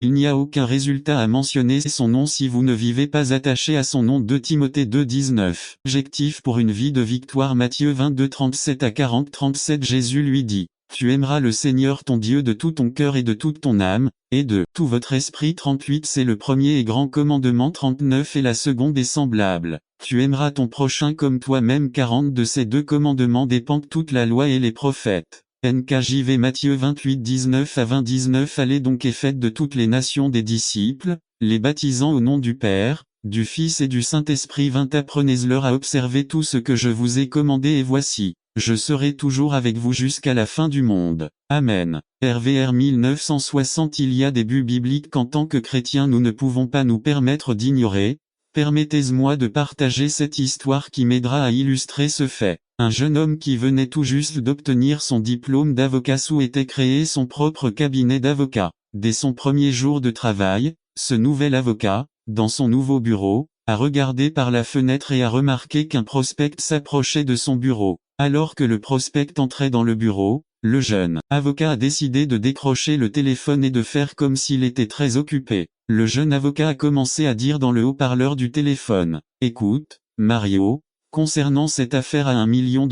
Il n'y a aucun résultat à mentionner son nom si vous ne vivez pas attaché à son nom. 2 Timothée 2,19. Objectif pour une vie de victoire. Matthieu 22 37 à 40 37. Jésus lui dit: Tu aimeras le Seigneur ton Dieu de tout ton cœur et de toute ton âme, et de tout votre esprit. 38. C'est le premier et grand commandement. 39. Et la seconde est semblable: Tu aimeras ton prochain comme toi-même. 40. De ces deux commandements dépendent toute la loi et les prophètes. NKJV. Matthieu 28 19 à 20 19. Allez donc et faites de toutes les nations des disciples, les baptisant au nom du Père, du Fils et du Saint-Esprit. 20. Apprenez-leur à observer tout ce que je vous ai commandé, et voici, je serai toujours avec vous jusqu'à la fin du monde. Amen. RVR 1960. Il y a des buts bibliques qu'en tant que chrétiens nous ne pouvons pas nous permettre d'ignorer. Permettez-moi de partager cette histoire qui m'aidera à illustrer ce fait. Un jeune homme qui venait tout juste d'obtenir son diplôme d'avocat souhaitait créer son propre cabinet d'avocat. Dès son premier jour de travail, ce nouvel avocat, dans son nouveau bureau, a regardé par la fenêtre et a remarqué qu'un prospect s'approchait de son bureau. Alors que le prospect entrait dans le bureau, le jeune avocat a décidé de décrocher le téléphone et de faire comme s'il était très occupé. Le jeune avocat a commencé à dire dans le haut-parleur du téléphone: Écoute, Mario, concernant cette affaire à $1 million,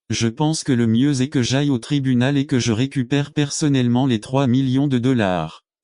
je pense que le mieux est que j'aille au tribunal et que je récupère personnellement les $3 millions.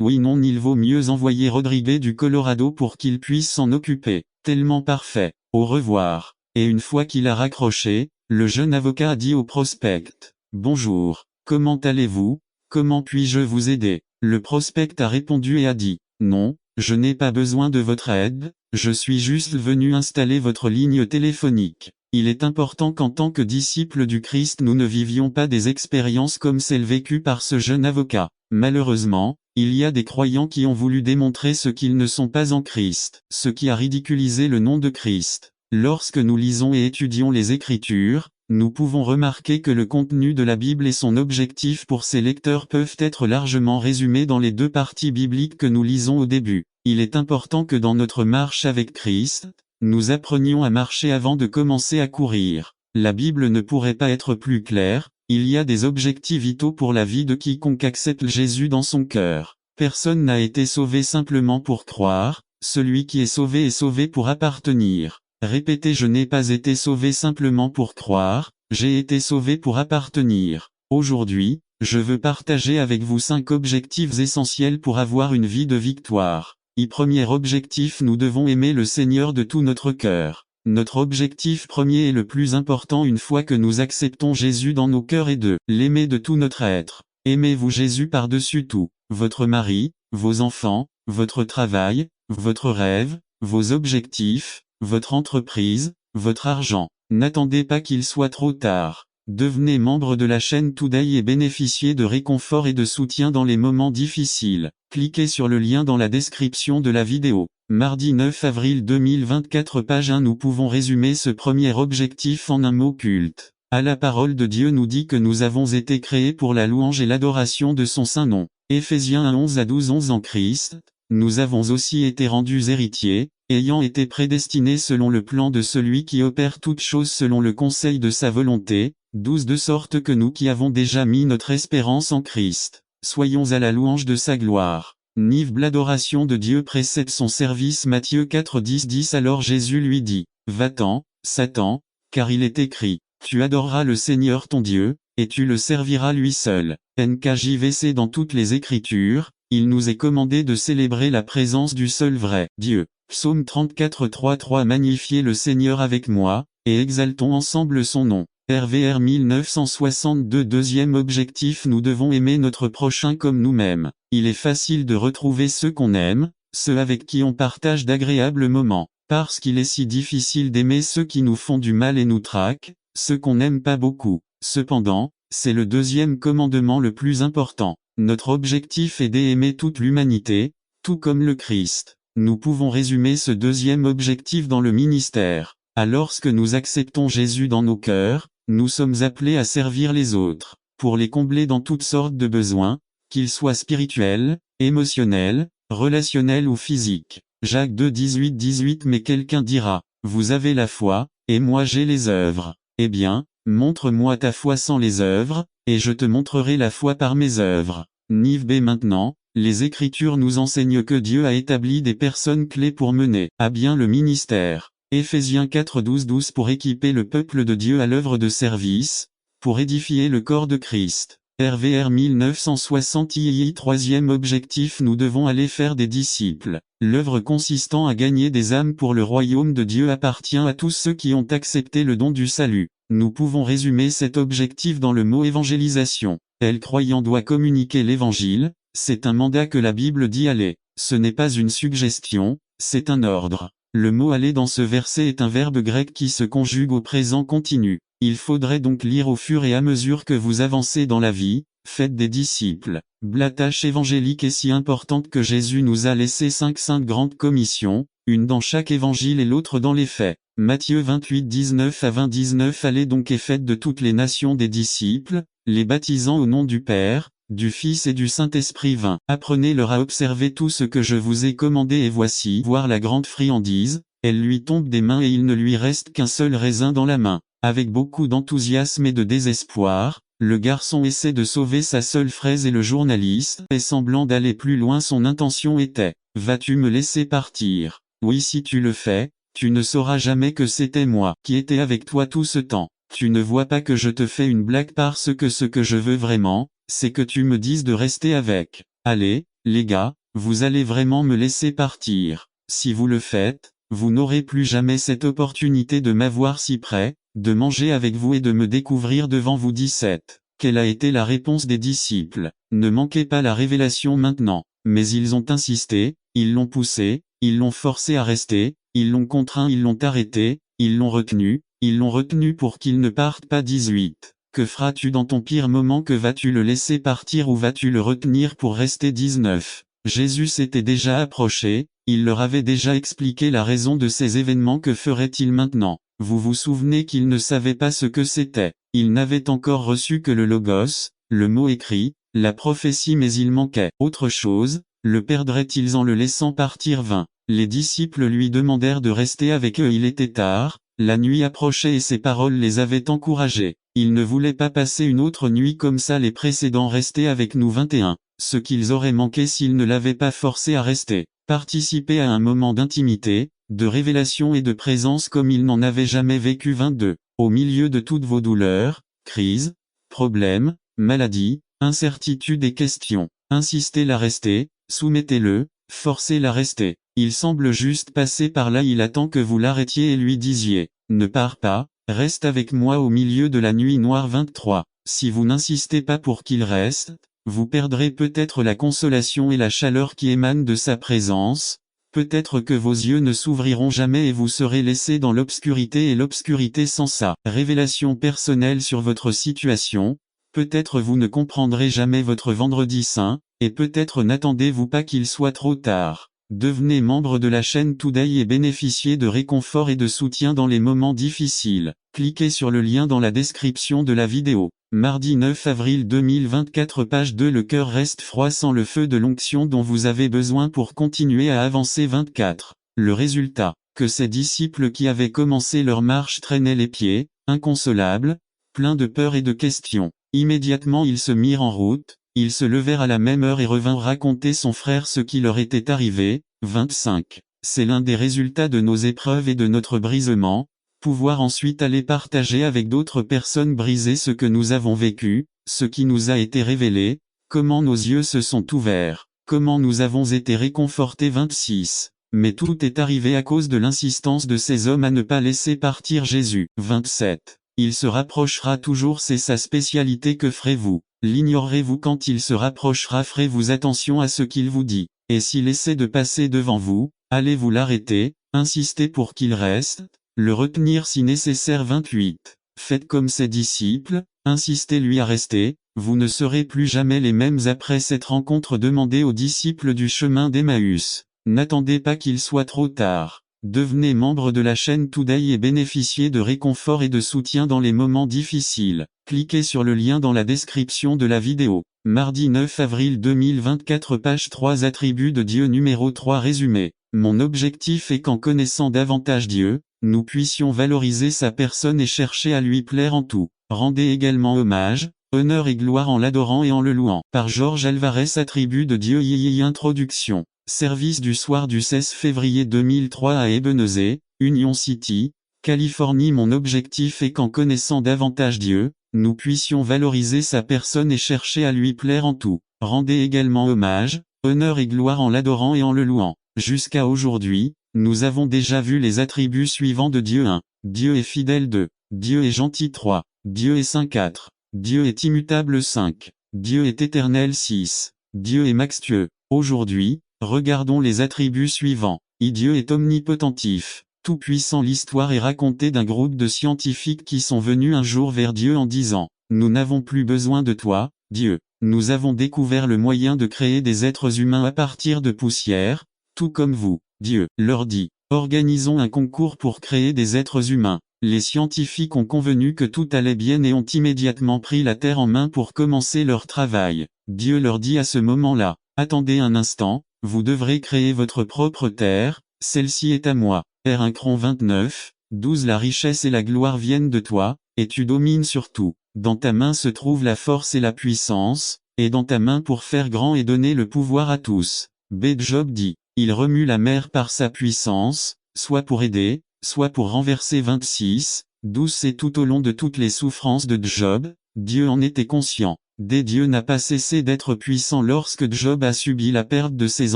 Oui, non, il vaut mieux envoyer Rodrigue du Colorado pour qu'il puisse s'en occuper. Tellement parfait. Au revoir. Et une fois qu'il a raccroché, le jeune avocat a dit au prospect: Bonjour, comment allez-vous? Comment puis-je vous aider? Le prospect a répondu et a dit: Non, je n'ai pas besoin de votre aide, je suis juste venu installer votre ligne téléphonique. Il est important qu'en tant que disciples du Christ nous ne vivions pas des expériences comme celles vécues par ce jeune avocat. Malheureusement, il y a des croyants qui ont voulu démontrer ce qu'ils ne sont pas en Christ, ce qui a ridiculisé le nom de Christ. Lorsque nous lisons et étudions les Écritures, nous pouvons remarquer que le contenu de la Bible et son objectif pour ses lecteurs peuvent être largement résumés dans les deux parties bibliques que nous lisons au début. Il est important que dans notre marche avec Christ, nous apprenions à marcher avant de commencer à courir. La Bible ne pourrait pas être plus claire: il y a des objectifs vitaux pour la vie de quiconque accepte Jésus dans son cœur. Personne n'a été sauvé simplement pour croire, celui qui est sauvé pour appartenir. Répétez: je n'ai pas été sauvé simplement pour croire, j'ai été sauvé pour appartenir. Aujourd'hui, je veux partager avec vous 5 objectifs essentiels pour avoir une vie de victoire. Premier objectif: nous devons aimer le Seigneur de tout notre cœur. Notre objectif premier et le plus important une fois que nous acceptons Jésus dans nos cœurs est de l'aimer de tout notre être. Aimez-vous Jésus par-dessus tout, votre mari, vos enfants, votre travail, votre rêve, vos objectifs, votre entreprise, votre argent. N'attendez pas qu'il soit trop tard. Devenez membre de la chaîne Today et bénéficiez de réconfort et de soutien dans les moments difficiles. Cliquez sur le lien dans la description de la vidéo. Mardi 9 avril 2024, page 1. Nous pouvons résumer ce premier objectif en un mot: culte. La parole de Dieu nous dit que nous avons été créés pour la louange et l'adoration de son saint nom. Éphésiens 1 11 à 12 11. En Christ, nous avons aussi été rendus héritiers, ayant été prédestinés selon le plan de celui qui opère toutes choses selon le conseil de sa volonté. 12. De sorte que nous qui avons déjà mis notre espérance en Christ, soyons à la louange de sa gloire. L'adoration de Dieu précède son service. Matthieu 4 10 10. Alors Jésus lui dit: Va-t'en, Satan, car il est écrit: Tu adoreras le Seigneur ton Dieu, et tu le serviras lui seul. NKJVC. Dans toutes les Écritures, il nous est commandé de célébrer la présence du seul vrai Dieu. Psaume 34 3 3. Magnifiez le Seigneur avec moi, et exaltons ensemble son nom. RVR 1962. Deuxième objectif: nous devons aimer notre prochain comme nous-mêmes. Il est facile de retrouver ceux qu'on aime, ceux avec qui on partage d'agréables moments, parce qu'il est si difficile d'aimer ceux qui nous font du mal et nous traquent, ceux qu'on n'aime pas beaucoup. Cependant, c'est le deuxième commandement le plus important. Notre objectif est d'aimer toute l'humanité, tout comme le Christ. Nous pouvons résumer ce deuxième objectif dans le ministère. Lorsque nous acceptons Jésus dans nos cœurs, nous sommes appelés à servir les autres, pour les combler dans toutes sortes de besoins, qu'ils soient spirituels, émotionnels, relationnels ou physiques. Jacques 2 18 18. Mais quelqu'un dira: Vous avez la foi, et moi j'ai les œuvres. Eh bien, montre-moi ta foi sans les œuvres, et je te montrerai la foi par mes œuvres. B. Maintenant, Les Écritures nous enseignent que Dieu a établi des personnes clés pour mener à bien le ministère. Éphésiens 4:12 pour équiper le peuple de Dieu à l'œuvre de service, pour édifier le corps de Christ. RVR 1960 II. Troisième objectif, nous devons aller faire des disciples. L'œuvre consistant à gagner des âmes pour le royaume de Dieu appartient à tous ceux qui ont accepté le don du salut. Nous pouvons résumer cet objectif dans le mot évangélisation. Le croyant doit communiquer l'évangile, c'est un mandat que la Bible dit aller. Ce n'est pas une suggestion, c'est un ordre. Le mot aller dans ce verset est un verbe grec qui se conjugue au présent continu. Il faudrait donc lire au fur et à mesure que vous avancez dans la vie, faites des disciples. La tâche évangélique est si importante que Jésus nous a laissé 5 saintes grandes commissions, une dans chaque évangile et l'autre dans les faits. Matthieu 28:19 à 20:19 Allez donc et faites de toutes les nations des disciples, les baptisant au nom du Père, du Fils et du Saint-Esprit. Apprenez-leur à observer tout ce que je vous ai commandé et voici, voir la grande friandise, elle lui tombe des mains et il ne lui reste qu'un seul raisin dans la main. Avec beaucoup d'enthousiasme et de désespoir, le garçon essaie de sauver sa seule fraise et le journaliste, et semblant d'aller plus loin, son intention était « Vas-tu me laisser partir ? Oui, si tu le fais, tu ne sauras jamais que c'était moi qui étais avec toi tout ce temps. Tu ne vois pas que je te fais une blague parce que ce que je veux vraiment, c'est que tu me dises de rester avec. Allez, les gars, vous allez vraiment me laisser partir. Si vous le faites, vous n'aurez plus jamais cette opportunité de m'avoir si près, de manger avec vous et de me découvrir devant vous. 17. Quelle a été la réponse des disciples? Ne manquez pas la révélation maintenant. Mais ils ont insisté, ils l'ont poussé, ils l'ont forcé à rester, ils l'ont contraint, ils l'ont arrêté, ils l'ont retenu pour qu'il ne parte pas. 18. Que feras-tu dans ton pire moment? Que vas-tu le laisser partir ou vas-tu le retenir pour rester? 19. Jésus s'était déjà approché, il leur avait déjà expliqué la raison de ces événements. Que ferait-il maintenant? Vous vous souvenez qu'il ne savait pas ce que c'était. Il n'avait encore reçu que le Logos, le mot écrit, la prophétie, mais il manquait autre chose. Le perdraient-ils en le laissant partir? 20. Les disciples lui demandèrent de rester avec eux. Il était tard, la nuit approchait et ces paroles les avaient encouragés. Ils ne voulaient pas passer une autre nuit comme ça les précédents. Rester avec nous. 21. Ce qu'ils auraient manqué s'ils ne l'avaient pas forcé à rester. Participer à un moment d'intimité, de révélation et de présence comme ils n'en avaient jamais vécu. 22. Au milieu de toutes vos douleurs, crises, problèmes, maladies, incertitudes et questions, insistez-la rester, soumettez-le, forcez-la rester. Il semble juste passer par là. Il attend que vous l'arrêtiez et lui disiez « Ne pars pas, reste avec moi au milieu de la nuit noire. » 23. Si vous n'insistez pas pour qu'il reste, vous perdrez peut-être la consolation et la chaleur qui émanent de sa présence. Peut-être que vos yeux ne s'ouvriront jamais et vous serez laissé dans l'obscurité, et l'obscurité sans sa révélation personnelle sur votre situation. Peut-être vous ne comprendrez jamais votre vendredi saint, et peut-être n'attendez-vous pas qu'il soit trop tard. Devenez membre de la chaîne Today et bénéficiez de réconfort et de soutien dans les moments difficiles. Cliquez sur le lien dans la description de la vidéo. Mardi 9 avril 2024 page 2. Le cœur reste froid sans le feu de l'onction dont vous avez besoin pour continuer à avancer. 24. Le résultat, que ces disciples qui avaient commencé leur marche traînaient les pieds, inconsolables, pleins de peur et de questions. Immédiatement ils se mirent en route, ils se levèrent à la même heure et revinrent raconter son frère ce qui leur était arrivé. 25. C'est l'un des résultats de nos épreuves et de notre brisement. Pouvoir ensuite aller partager avec d'autres personnes brisées ce que nous avons vécu, ce qui nous a été révélé, comment nos yeux se sont ouverts, comment nous avons été réconfortés. 26. Mais tout est arrivé à cause de l'insistance de ces hommes à ne pas laisser partir Jésus. 27. Il se rapprochera toujours, c'est sa spécialité. Que ferez-vous? L'ignorerez-vous quand il se rapprochera? Ferez-vous attention à ce qu'il vous dit? Et s'il essaie de passer devant vous, allez-vous l'arrêter, insister pour qu'il reste? Le retenir si nécessaire. 28. Faites comme ses disciples, insistez-lui à rester, vous ne serez plus jamais les mêmes après cette rencontre. Demandez aux disciples du chemin d'Emmaüs. N'attendez pas qu'il soit trop tard. Devenez membre de la chaîne Today et bénéficiez de réconfort et de soutien dans les moments difficiles. Cliquez sur le lien dans la description de la vidéo. Mardi 9 avril 2024 page 3 Attributs de Dieu numéro 3 Résumé. Mon objectif est qu'en connaissant davantage Dieu, nous puissions valoriser sa personne et chercher à lui plaire en tout. Rendez également hommage, honneur et gloire en l'adorant et en le louant. Par Georges Alvarez, Attribut de Dieu. Introduction. Service du soir du 16 février 2003 à Ebenezer, Union City, Californie. Mon objectif est qu'en connaissant davantage Dieu, nous puissions valoriser sa personne et chercher à lui plaire en tout. Rendez également hommage, honneur et gloire en l'adorant et en le louant. Jusqu'à aujourd'hui, nous avons déjà vu les attributs suivants de Dieu. 1. Dieu est fidèle. 2. Dieu est gentil. 3. Dieu est saint. 4. Dieu est immutable. 5. Dieu est éternel. 6. Dieu est majestueux. Aujourd'hui, regardons les attributs suivants. Dieu est omnipotentif, tout-puissant. L'histoire est racontée d'un groupe de scientifiques qui sont venus un jour vers Dieu en disant: nous n'avons plus besoin de toi, Dieu. Nous avons découvert le moyen de créer des êtres humains à partir de poussière, tout comme vous. Dieu leur dit: organisons un concours pour créer des êtres humains. Les scientifiques ont convenu que tout allait bien et ont immédiatement pris la terre en main pour commencer leur travail. Dieu leur dit à ce moment-là: attendez un instant, vous devrez créer votre propre terre, celle-ci est à moi. 1 Chroniques 29, 12. La richesse et la gloire viennent de toi, et tu domines sur tout. Dans ta main se trouve la force et la puissance, et dans ta main pour faire grand et donner le pouvoir à tous. Job dit: il remue la mer par sa puissance, soit pour aider, soit pour renverser. 26, 12. C'est tout au long de toutes les souffrances de Job, Dieu en était conscient. Dieu n'a pas cessé d'être puissant lorsque Job a subi la perte de ses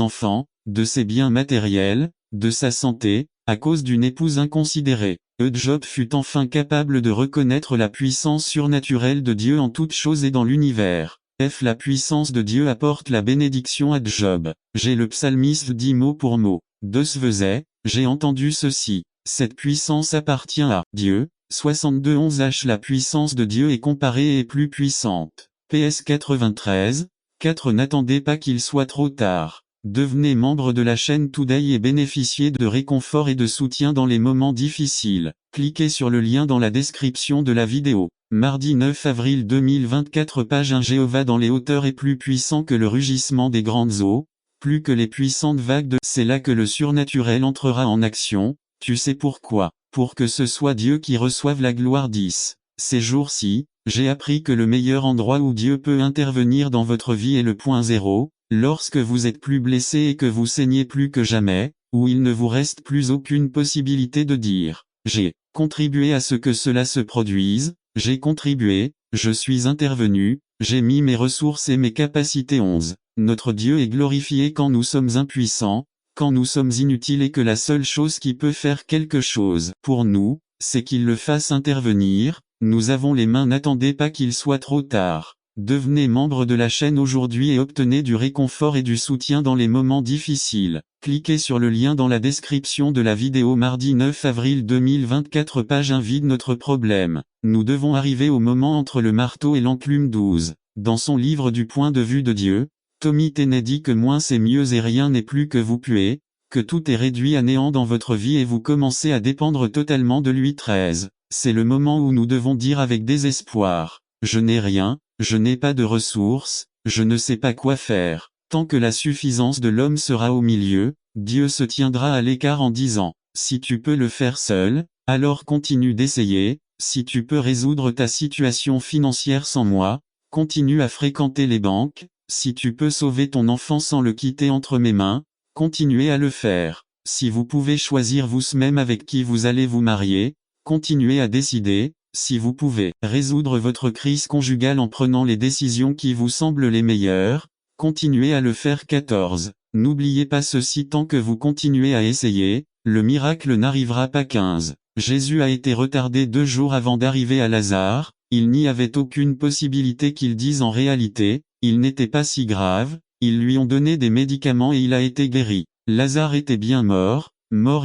enfants, de ses biens matériels, de sa santé, à cause d'une épouse inconsidérée. Job fut enfin capable de reconnaître la puissance surnaturelle de Dieu en toutes choses et dans l'univers. La puissance de Dieu apporte la bénédiction à Job. Le psalmiste dit mot pour mot: de ce faisait, j'ai entendu ceci. Cette puissance appartient à Dieu. 62 11 La puissance de Dieu est comparée et est plus puissante. PS 93, 4. N'attendez pas qu'il soit trop tard. Devenez membre de la chaîne Today et bénéficiez de réconfort et de soutien dans les moments difficiles. Cliquez sur le lien dans la description de la vidéo. Mardi 9 avril 2024. Page 1. Jéhovah dans les hauteurs est plus puissant que le rugissement des grandes eaux, plus que les puissantes vagues de... C'est là que le surnaturel entrera en action. Tu sais pourquoi? Pour que ce soit Dieu qui reçoive la gloire. 10. Ces jours-ci, j'ai appris que le meilleur endroit où Dieu peut intervenir dans votre vie est le point zéro, lorsque vous êtes plus blessé et que vous saignez plus que jamais, où il ne vous reste plus aucune possibilité de dire: j'ai contribué à ce que cela se produise, j'ai contribué, je suis intervenu, j'ai mis mes ressources et mes capacités. 11. Notre Dieu est glorifié quand nous sommes impuissants, quand nous sommes inutiles et que la seule chose qui peut faire quelque chose pour nous, c'est qu'il le fasse intervenir. Nous avons les mains. N'attendez pas qu'il soit trop tard. Devenez membre de la chaîne aujourd'hui et obtenez du réconfort et du soutien dans les moments difficiles. Cliquez sur le lien dans la description de la vidéo. Mardi 9 avril 2024. Page 1. Vide notre problème. Nous devons arriver au moment entre le marteau et l'enclume. 12. Dans son livre Du point de vue de Dieu, Tommy Tenney dit que moins c'est mieux et rien n'est plus que vous puez, que tout est réduit à néant dans votre vie et vous commencez à dépendre totalement de lui. 13. C'est le moment où nous devons dire avec désespoir: je n'ai rien, je n'ai pas de ressources, je ne sais pas quoi faire. Tant que la suffisance de l'homme sera au milieu, Dieu se tiendra à l'écart en disant: si tu peux le faire seul, alors continue d'essayer. Si tu peux résoudre ta situation financière sans moi, continue à fréquenter les banques. Si tu peux sauver ton enfant sans le quitter entre mes mains, continuez à le faire. Si vous pouvez choisir vous-même avec qui vous allez vous marier, continuez à décider. Si vous pouvez résoudre votre crise conjugale en prenant les décisions qui vous semblent les meilleures, continuez à le faire. 14. N'oubliez pas ceci: tant que vous continuez à essayer, le miracle n'arrivera pas. 15. Jésus a été retardé 2 jours avant d'arriver à Lazare. Il n'y avait aucune possibilité qu'ils disent en réalité: il n'était pas si grave. Ils lui ont donné des médicaments et il a été guéri. Lazare était bien mort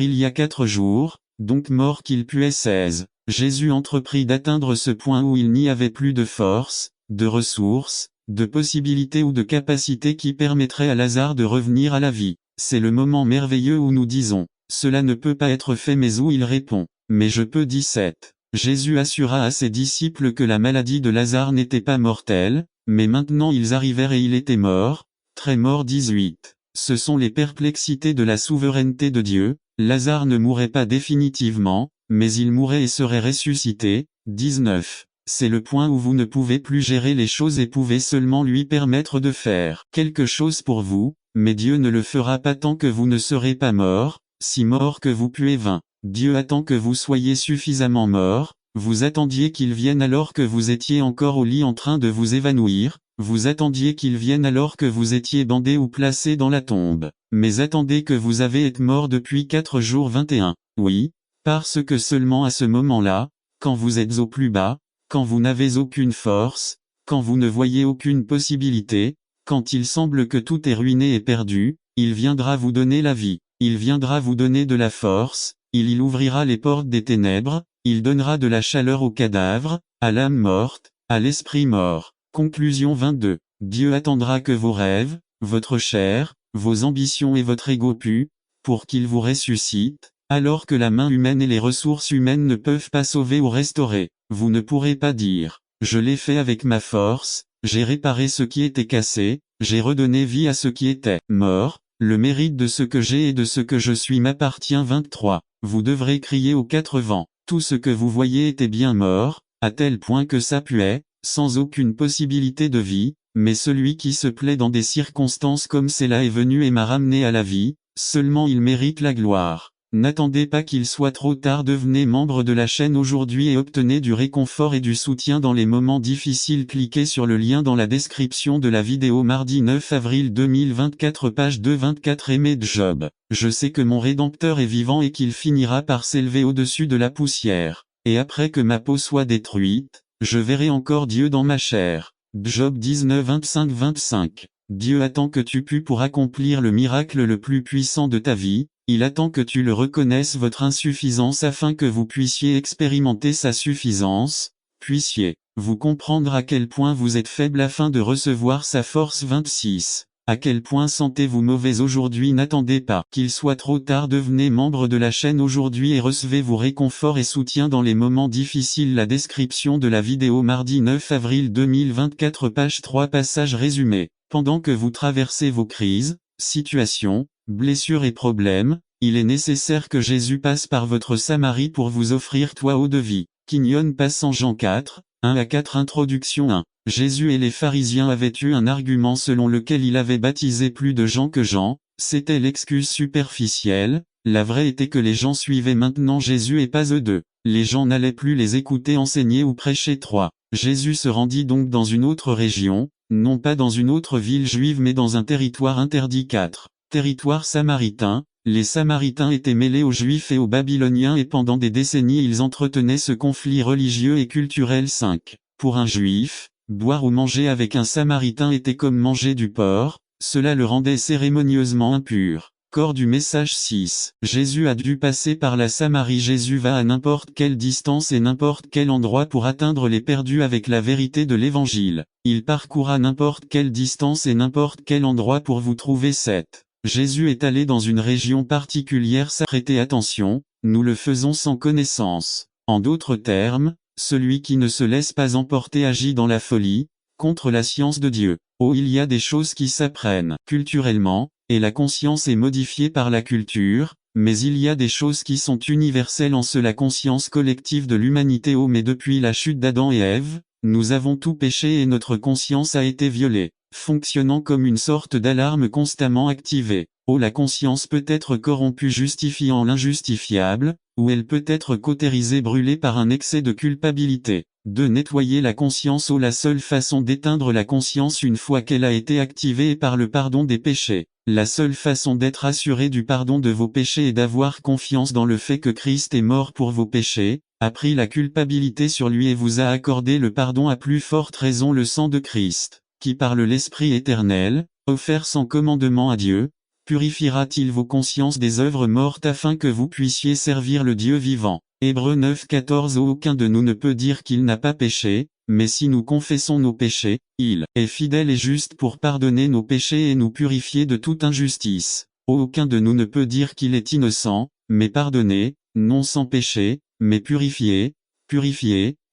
il y a 4 jours, donc mort qu'il puait. 16. Jésus entreprit d'atteindre ce point où il n'y avait plus de force, de ressources, de possibilités ou de capacités qui permettraient à Lazare de revenir à la vie. C'est le moment merveilleux où nous disons: cela ne peut pas être fait, mais où il répond: mais je peux. 17. Jésus assura à ses disciples que la maladie de Lazare n'était pas mortelle, mais maintenant ils arrivèrent et il était mort, très mort. 18. Ce sont les perplexités de la souveraineté de Dieu. Lazare ne mourrait pas définitivement, mais il mourrait et serait ressuscité. 19. C'est le point où vous ne pouvez plus gérer les choses et pouvez seulement lui permettre de faire quelque chose pour vous, mais Dieu ne le fera pas tant que vous ne serez pas mort, si mort que vous puez vain. Dieu attend que vous soyez suffisamment mort, vous attendiez qu'il vienne alors que vous étiez encore au lit en train de vous évanouir, vous attendiez qu'il vienne alors que vous étiez bandé ou placé dans la tombe, mais attendez que vous avez été mort depuis 4 jours 21. Oui, parce que seulement à ce moment-là, quand vous êtes au plus bas, quand vous n'avez aucune force, quand vous ne voyez aucune possibilité, quand il semble que tout est ruiné et perdu, il viendra vous donner la vie, il viendra vous donner de la force, il ouvrira les portes des ténèbres, il donnera de la chaleur aux cadavres, à l'âme morte, à l'esprit mort. Conclusion 22. Dieu attendra que vos rêves, votre chair, vos ambitions et votre ego puent, pour qu'il vous ressuscite, alors que la main humaine et les ressources humaines ne peuvent pas sauver ou restaurer. Vous ne pourrez pas dire, je l'ai fait avec ma force, j'ai réparé ce qui était cassé, j'ai redonné vie à ce qui était mort, le mérite de ce que j'ai et de ce que je suis m'appartient 23. Vous devrez crier aux 4 vents, tout ce que vous voyez était bien mort, à tel point que ça puait, sans aucune possibilité de vie, mais celui qui se plaît dans des circonstances comme celle-là est venu et m'a ramené à la vie, seulement il mérite la gloire. N'attendez pas qu'il soit trop tard, devenez membre de la chaîne aujourd'hui et obtenez du réconfort et du soutien dans les moments difficiles. Cliquez sur le lien dans la description de la vidéo mardi 9 avril 2024 page 224. Aimé Job. Je sais que mon Rédempteur est vivant et qu'il finira par s'élever au-dessus de la poussière. Et après que ma peau soit détruite, je verrai encore Dieu dans ma chair. Job 19 25-25. Dieu attend que tu pues pour accomplir le miracle le plus puissant de ta vie. Il attend que tu le reconnaisses votre insuffisance afin que vous puissiez expérimenter sa suffisance, puissiez vous comprendre à quel point vous êtes faible afin de recevoir sa force. 26. À quel point sentez-vous mauvais aujourd'hui? N'attendez pas qu'il soit trop tard, devenez membre de la chaîne aujourd'hui et recevez vos réconforts et soutiens dans les moments difficiles. La description de la vidéo mardi 9 avril 2024 page 3 passage résumé. Pendant que vous traversez vos crises, situations, blessures et problèmes, il est nécessaire que Jésus passe par votre Samarie pour vous offrir toit eau de vie. Quignon passe en Jean 4, 1-4. Introduction 1. Jésus et les pharisiens avaient eu un argument selon lequel il avait baptisé plus de gens que Jean, c'était l'excuse superficielle, la vraie était que les gens suivaient maintenant Jésus et pas eux deux. Les gens n'allaient plus les écouter enseigner ou prêcher. 3. Jésus se rendit donc dans une autre région, non pas dans une autre ville juive mais dans un territoire interdit. 4. Territoire samaritain, les Samaritains étaient mêlés aux Juifs et aux Babyloniens et pendant des décennies ils entretenaient ce conflit religieux et culturel. 5. Pour un Juif, boire ou manger avec un Samaritain était comme manger du porc, cela le rendait cérémonieusement impur. Corps du message 6. Jésus a dû passer par la Samarie. Jésus va à n'importe quelle distance et n'importe quel endroit pour atteindre les perdus avec la vérité de l'Évangile. Il parcourra n'importe quelle distance et n'importe quel endroit pour vous trouver. 7. Jésus est allé dans une région particulière. Prêtez attention, nous le faisons sans connaissance. En d'autres termes, celui qui ne se laisse pas emporter agit dans la folie, contre la science de Dieu. Oh, il y a des choses qui s'apprennent culturellement, et la conscience est modifiée par la culture, mais il y a des choses qui sont universelles en cela conscience collective de l'humanité. Oh, mais depuis la chute d'Adam et Ève, nous avons tout péché et notre conscience a été violée, fonctionnant comme une sorte d'alarme constamment activée. Oh, la conscience peut être corrompue justifiant l'injustifiable, ou elle peut être cautérisée brûlée par un excès de culpabilité. De nettoyer la conscience. Oh, la seule façon d'éteindre la conscience une fois qu'elle a été activée est par le pardon des péchés. La seule façon d'être assuré du pardon de vos péchés est d'avoir confiance dans le fait que Christ est mort pour vos péchés, a pris la culpabilité sur lui et vous a accordé le pardon. À plus forte raison le sang de Christ, qui par l'Esprit éternel, offert sans commandement à Dieu, purifiera-t-il vos consciences des œuvres mortes afin que vous puissiez servir le Dieu vivant. Hébreux 9-14. Aucun de nous ne peut dire qu'il n'a pas péché, mais si nous confessons nos péchés, il est fidèle et juste pour pardonner nos péchés et nous purifier de toute injustice. Aucun de nous ne peut dire qu'il est innocent, mais pardonné, non sans péché, mais purifié,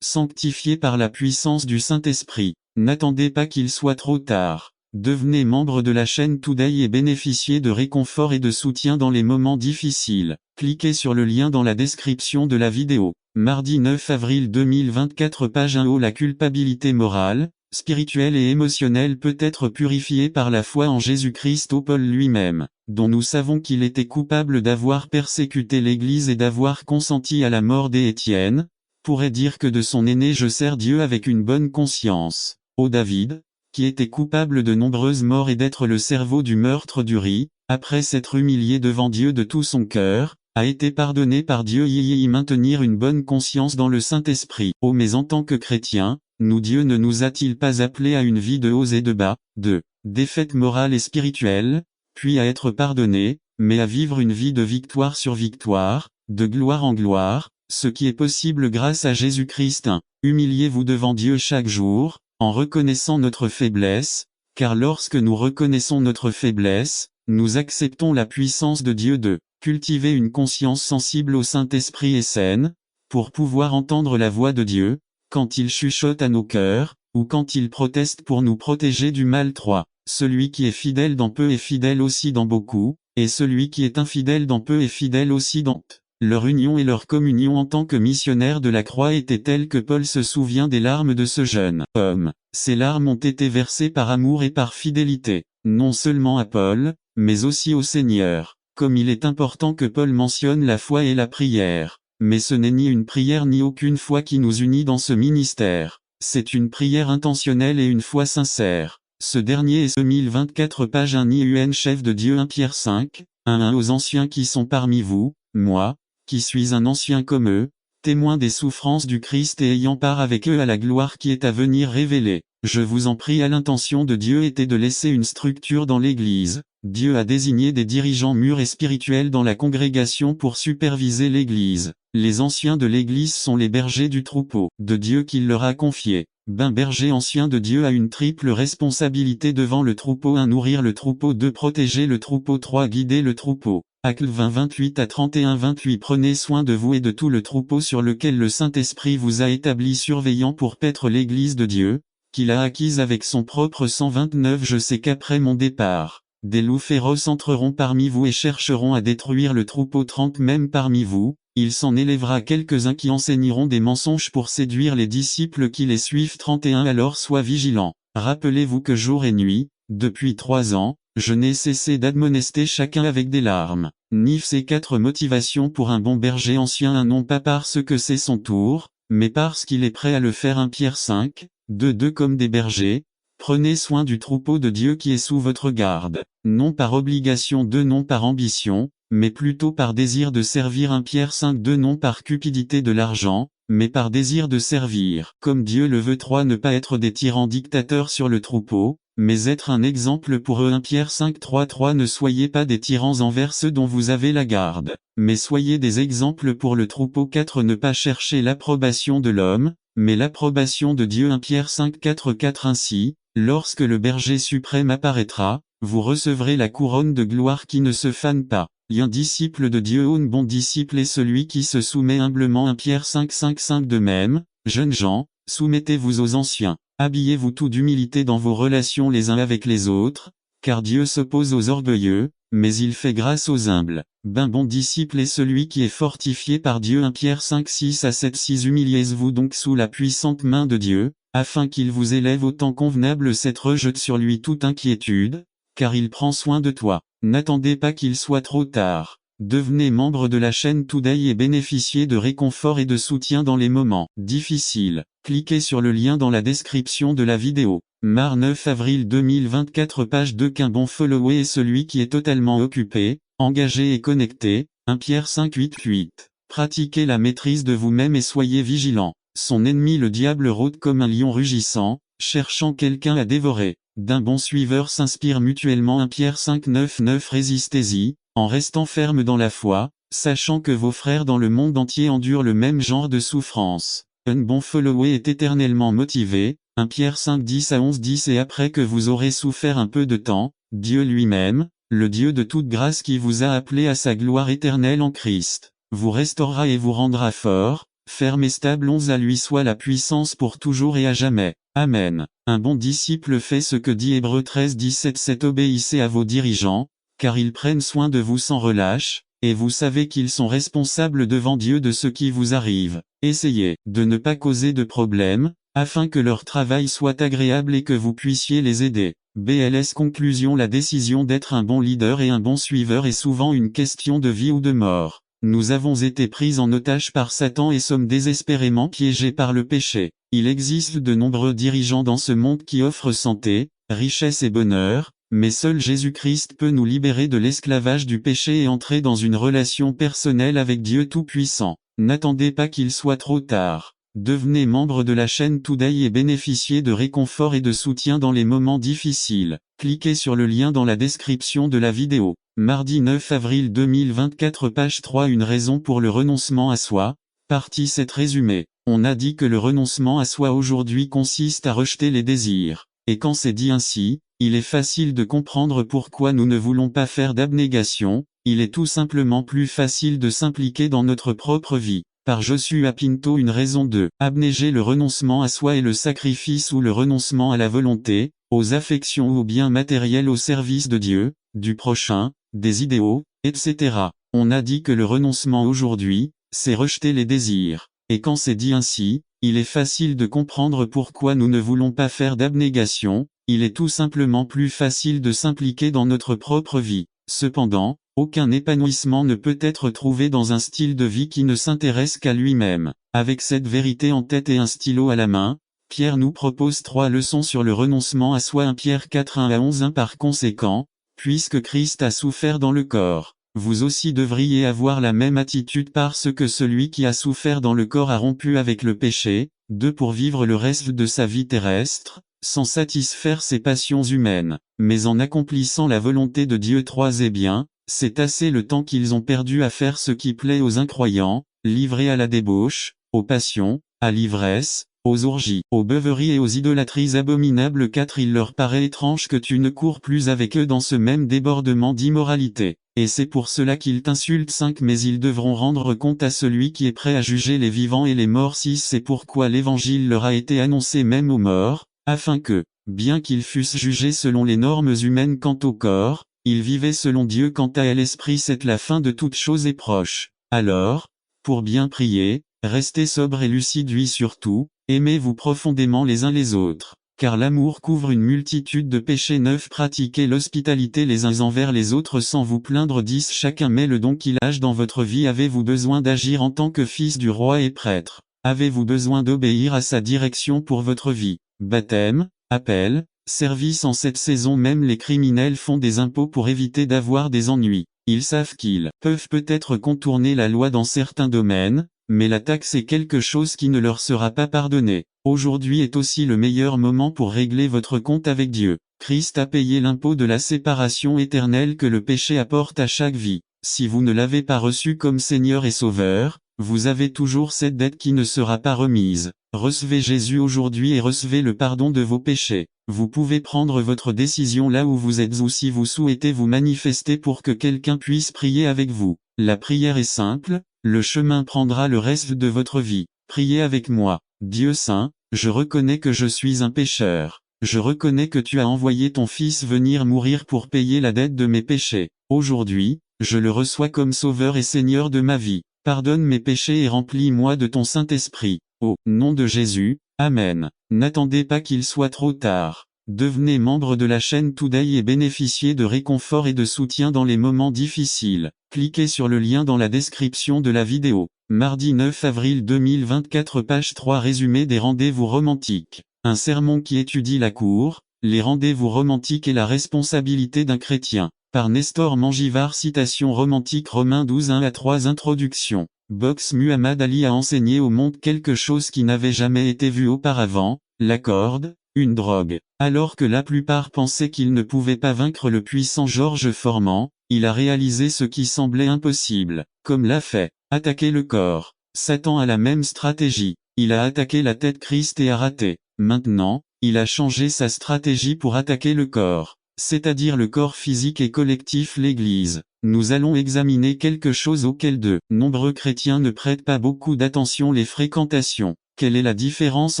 sanctifié par la puissance du Saint-Esprit. N'attendez pas qu'il soit trop tard. Devenez membre de la chaîne Today et bénéficiez de réconfort et de soutien dans les moments difficiles. Cliquez sur le lien dans la description de la vidéo. Mardi 9 avril 2024 page 1 La culpabilité morale, spirituelle et émotionnelle peut être purifiée par la foi en Jésus-Christ au Paul lui-même, dont nous savons qu'il était coupable d'avoir persécuté l'Église et d'avoir consenti à la mort des Étienne, pourrait dire que de son aîné je sers Dieu avec une bonne conscience. Ô David, qui était coupable de nombreuses morts et d'être le cerveau du meurtre d'Uri, après s'être humilié devant Dieu de tout son cœur, a été pardonné par Dieu y maintenir une bonne conscience dans le Saint-Esprit. Oh mais en tant que chrétien, Dieu ne nous a-t-il pas appelés à une vie de hauts et de bas, de défaite morale et spirituelle, puis à être pardonnés, mais à vivre une vie de victoire sur victoire, de gloire en gloire, ce qui est possible grâce à Jésus-Christ. Humiliez-vous devant Dieu chaque jour, en reconnaissant notre faiblesse, car lorsque nous reconnaissons notre faiblesse, nous acceptons la puissance de Dieu de cultiver une conscience sensible au Saint-Esprit et saine, pour pouvoir entendre la voix de Dieu, quand il chuchote à nos cœurs, ou quand il proteste pour nous protéger du mal. 3. Celui qui est fidèle dans peu est fidèle aussi dans beaucoup, et celui qui est infidèle dans peu est fidèle aussi dans peu. Leur union et leur communion en tant que missionnaires de la croix étaient telles que Paul se souvient des larmes de ce jeune homme. Ces larmes ont été versées par amour et par fidélité, non seulement à Paul, mais aussi au Seigneur. Comme il est important que Paul mentionne la foi et la prière. Mais ce n'est ni une prière ni aucune foi qui nous unit dans ce ministère. C'est une prière intentionnelle et une foi sincère. Ce dernier est 2024 page 1 Ni-UN chef de Dieu 1 Pierre 5, 1 aux anciens qui sont parmi vous, moi, qui suis un ancien comme eux, témoin des souffrances du Christ et ayant part avec eux à la gloire qui est à venir révélée. Je vous en prie, à l'intention de Dieu était de laisser une structure dans l'Église. Dieu a désigné des dirigeants mûrs et spirituels dans la congrégation pour superviser l'Église. Les anciens de l'Église sont les bergers du troupeau de Dieu qu'il leur a confié. Berger ancien de Dieu a une triple responsabilité devant le troupeau. 1 Nourrir le troupeau. 2 Protéger le troupeau. 3 Guider le troupeau. Actes 20 28 à 31 28 Prenez soin de vous et de tout le troupeau sur lequel le Saint-Esprit vous a établi surveillant pour paître l'Église de Dieu, qu'il a acquise avec son propre sang. 29 Je sais qu'après mon départ, des loups féroces entreront parmi vous et chercheront à détruire le troupeau. 30 Même parmi vous, il s'en élèvera quelques-uns qui enseigneront des mensonges pour séduire les disciples qui les suivent. 31 Alors sois vigilant. Rappelez-vous que jour et nuit, depuis 3 ans, je n'ai cessé d'admonester chacun avec des larmes. Nif ces 4 motivations pour un bon berger ancien. Non pas parce que c'est son tour, mais parce qu'il est prêt à le faire. 1 Pierre 5, 2 Comme des bergers, prenez soin du troupeau de Dieu qui est sous votre garde, non par obligation. Non par ambition, mais plutôt par désir de servir. 1 Pierre 5 Non par cupidité de l'argent, mais par désir de servir. Comme Dieu le veut. 3 Ne pas être des tyrans dictateurs sur le troupeau, mais être un exemple pour eux. 1 Pierre 5 3 Ne soyez pas des tyrans envers ceux dont vous avez la garde, mais soyez des exemples pour le troupeau. 4 Ne pas chercher l'approbation de l'homme, mais l'approbation de Dieu. 1 Pierre 5 4 Ainsi, lorsque le berger suprême apparaîtra, vous recevrez la couronne de gloire qui ne se fane pas. Un disciple de Dieu. Un bon disciple est celui qui se soumet humblement. 1 Pierre 5 De même, jeunes gens, soumettez-vous aux anciens. Habillez-vous tout d'humilité dans vos relations les uns avec les autres, car Dieu s'oppose aux orgueilleux, mais il fait grâce aux humbles. Bon disciple est celui qui est fortifié par Dieu. 1 Pierre 5 6 Humiliez-vous donc sous la puissante main de Dieu, afin qu'il vous élève au temps convenable. 7 Rejette sur lui toute inquiétude, car il prend soin de toi. N'attendez pas qu'il soit trop tard. Devenez membre de la chaîne Today et bénéficiez de réconfort et de soutien dans les moments difficiles. Cliquez sur le lien dans la description de la vidéo. Mar 9 avril 2024 page 2 Qu'un bon follower est celui qui est totalement occupé, engagé et connecté. 1 Pierre 5 8 Pratiquez la maîtrise de vous-même et soyez vigilants. Son ennemi le diable rôde comme un lion rugissant, cherchant quelqu'un à dévorer. D'un bon suiveur s'inspire mutuellement. 1 Pierre 5 9 Résistez-y, en restant ferme dans la foi, sachant que vos frères dans le monde entier endurent le même genre de souffrance. Un bon follower est éternellement motivé. 1 Pierre 5 10 à 11 Et après que vous aurez souffert un peu de temps, Dieu lui-même, le Dieu de toute grâce qui vous a appelé à sa gloire éternelle en Christ, vous restaurera et vous rendra fort, ferme et stable. 11 À lui soit la puissance pour toujours et à jamais. Amen. Un bon disciple fait ce que dit Hébreux 13 17 Obéissez à vos dirigeants, car ils prennent soin de vous sans relâche, et vous savez qu'ils sont responsables devant Dieu de ce qui vous arrive. Essayez de ne pas causer de problème, afin que leur travail soit agréable et que vous puissiez les aider. BLS Conclusion. La décision d'être un bon leader et un bon suiveur est souvent une question de vie ou de mort. Nous avons été pris en otage par Satan et sommes désespérément piégés par le péché. Il existe de nombreux dirigeants dans ce monde qui offrent santé, richesse et bonheur, mais seul Jésus-Christ peut nous libérer de l'esclavage du péché et entrer dans une relation personnelle avec Dieu Tout-Puissant. N'attendez pas qu'il soit trop tard. Devenez membre de la chaîne Today et bénéficiez de réconfort et de soutien dans les moments difficiles. Cliquez sur le lien dans la description de la vidéo. Mardi 9 avril 2024 page 3 Une raison pour le renoncement à soi. Partie 7 résumé. On a dit que le renoncement à soi aujourd'hui consiste à rejeter les désirs. Et quand c'est dit ainsi, il est facile de comprendre pourquoi nous ne voulons pas faire d'abnégation. Il est tout simplement plus facile de s'impliquer dans notre propre vie. Par Joshua Pinto. Une raison de abnéger. Le renoncement à soi est le sacrifice ou le renoncement à la volonté, aux affections ou aux biens matériels au service de Dieu, du prochain, des idéaux, etc. On a dit que le renoncement aujourd'hui, c'est rejeter les désirs. Et quand c'est dit ainsi, il est facile de comprendre pourquoi nous ne voulons pas faire d'abnégation. Il est tout simplement plus facile de s'impliquer dans notre propre vie. Cependant, aucun épanouissement ne peut être trouvé dans un style de vie qui ne s'intéresse qu'à lui-même. Avec cette vérité en tête et un stylo à la main, Pierre nous propose 3 leçons sur le renoncement à soi. 1 Pierre 4 1-11 Par conséquent, puisque Christ a souffert dans le corps, vous aussi devriez avoir la même attitude parce que celui qui a souffert dans le corps a rompu avec le péché. 2 Pour vivre le reste de sa vie terrestre, sans satisfaire ses passions humaines, mais en accomplissant la volonté de Dieu. 3 Et bien, c'est assez le temps qu'ils ont perdu à faire ce qui plaît aux incroyants, livrés à la débauche, aux passions, à l'ivresse, aux orgies, aux beuveries et aux idolâtries abominables. 4 Il leur paraît étrange que tu ne cours plus avec eux dans ce même débordement d'immoralité, et c'est pour cela qu'ils t'insultent. 5 Mais ils devront rendre compte à celui qui est prêt à juger les vivants et les morts. 6 C'est pourquoi l'évangile leur a été annoncé même aux morts, afin que, bien qu'ils fussent jugés selon les normes humaines quant au corps, ils vivaient selon Dieu quant à l'esprit. C'est la fin de toute chose est proche. Alors, pour bien prier, restez sobres et lucides. 8 Surtout, aimez-vous profondément les uns les autres, car l'amour couvre une multitude de péchés. 9 Pratiquez l'hospitalité les uns envers les autres sans vous plaindre. 10 Chacun met le don qu'il a dans votre vie. Avez-vous besoin d'agir en tant que fils du roi et prêtre? Avez-vous besoin d'obéir à sa direction pour votre vie? Baptême, appel, service. En cette saison même les criminels font des impôts pour éviter d'avoir des ennuis. Ils savent qu'ils peuvent peut-être contourner la loi dans certains domaines, mais la taxe est quelque chose qui ne leur sera pas pardonné. Aujourd'hui est aussi le meilleur moment pour régler votre compte avec Dieu. Christ a payé l'impôt de la séparation éternelle que le péché apporte à chaque vie. Si vous ne l'avez pas reçu comme Seigneur et Sauveur, vous avez toujours cette dette qui ne sera pas remise. Recevez Jésus aujourd'hui et recevez le pardon de vos péchés. Vous pouvez prendre votre décision là où vous êtes ou si vous souhaitez vous manifester pour que quelqu'un puisse prier avec vous. La prière est simple, le chemin prendra le reste de votre vie. Priez avec moi. Dieu saint, je reconnais que je suis un pécheur. Je reconnais que tu as envoyé ton Fils venir mourir pour payer la dette de mes péchés. Aujourd'hui, je le reçois comme Sauveur et Seigneur de ma vie. Pardonne mes péchés et remplis-moi de ton Saint-Esprit. Au nom de Jésus, Amen. N'attendez pas qu'il soit trop tard. Devenez membre de la chaîne Today et bénéficiez de réconfort et de soutien dans les moments difficiles. Cliquez sur le lien dans la description de la vidéo. Mardi 9 avril 2024 page 3 Résumé des rendez-vous romantiques. Un sermon qui étudie la cour, les rendez-vous romantiques et la responsabilité d'un chrétien. Par Nestor Mangivard. Citation romantique Romains 12 1-3 Introduction. Box Muhammad Ali a enseigné au monde quelque chose qui n'avait jamais été vu auparavant, la corde, une drogue. Alors que la plupart pensaient qu'il ne pouvait pas vaincre le puissant Georges Foreman, il a réalisé ce qui semblait impossible, comme l'a fait, attaquer le corps. Satan a la même stratégie, il a attaqué la tête Christ et a raté. Maintenant, il a changé sa stratégie pour attaquer le corps, c'est-à-dire le corps physique et collectif l'Église. Nous allons examiner quelque chose auquel de nombreux chrétiens ne prêtent pas beaucoup d'attention: les fréquentations. Quelle est la différence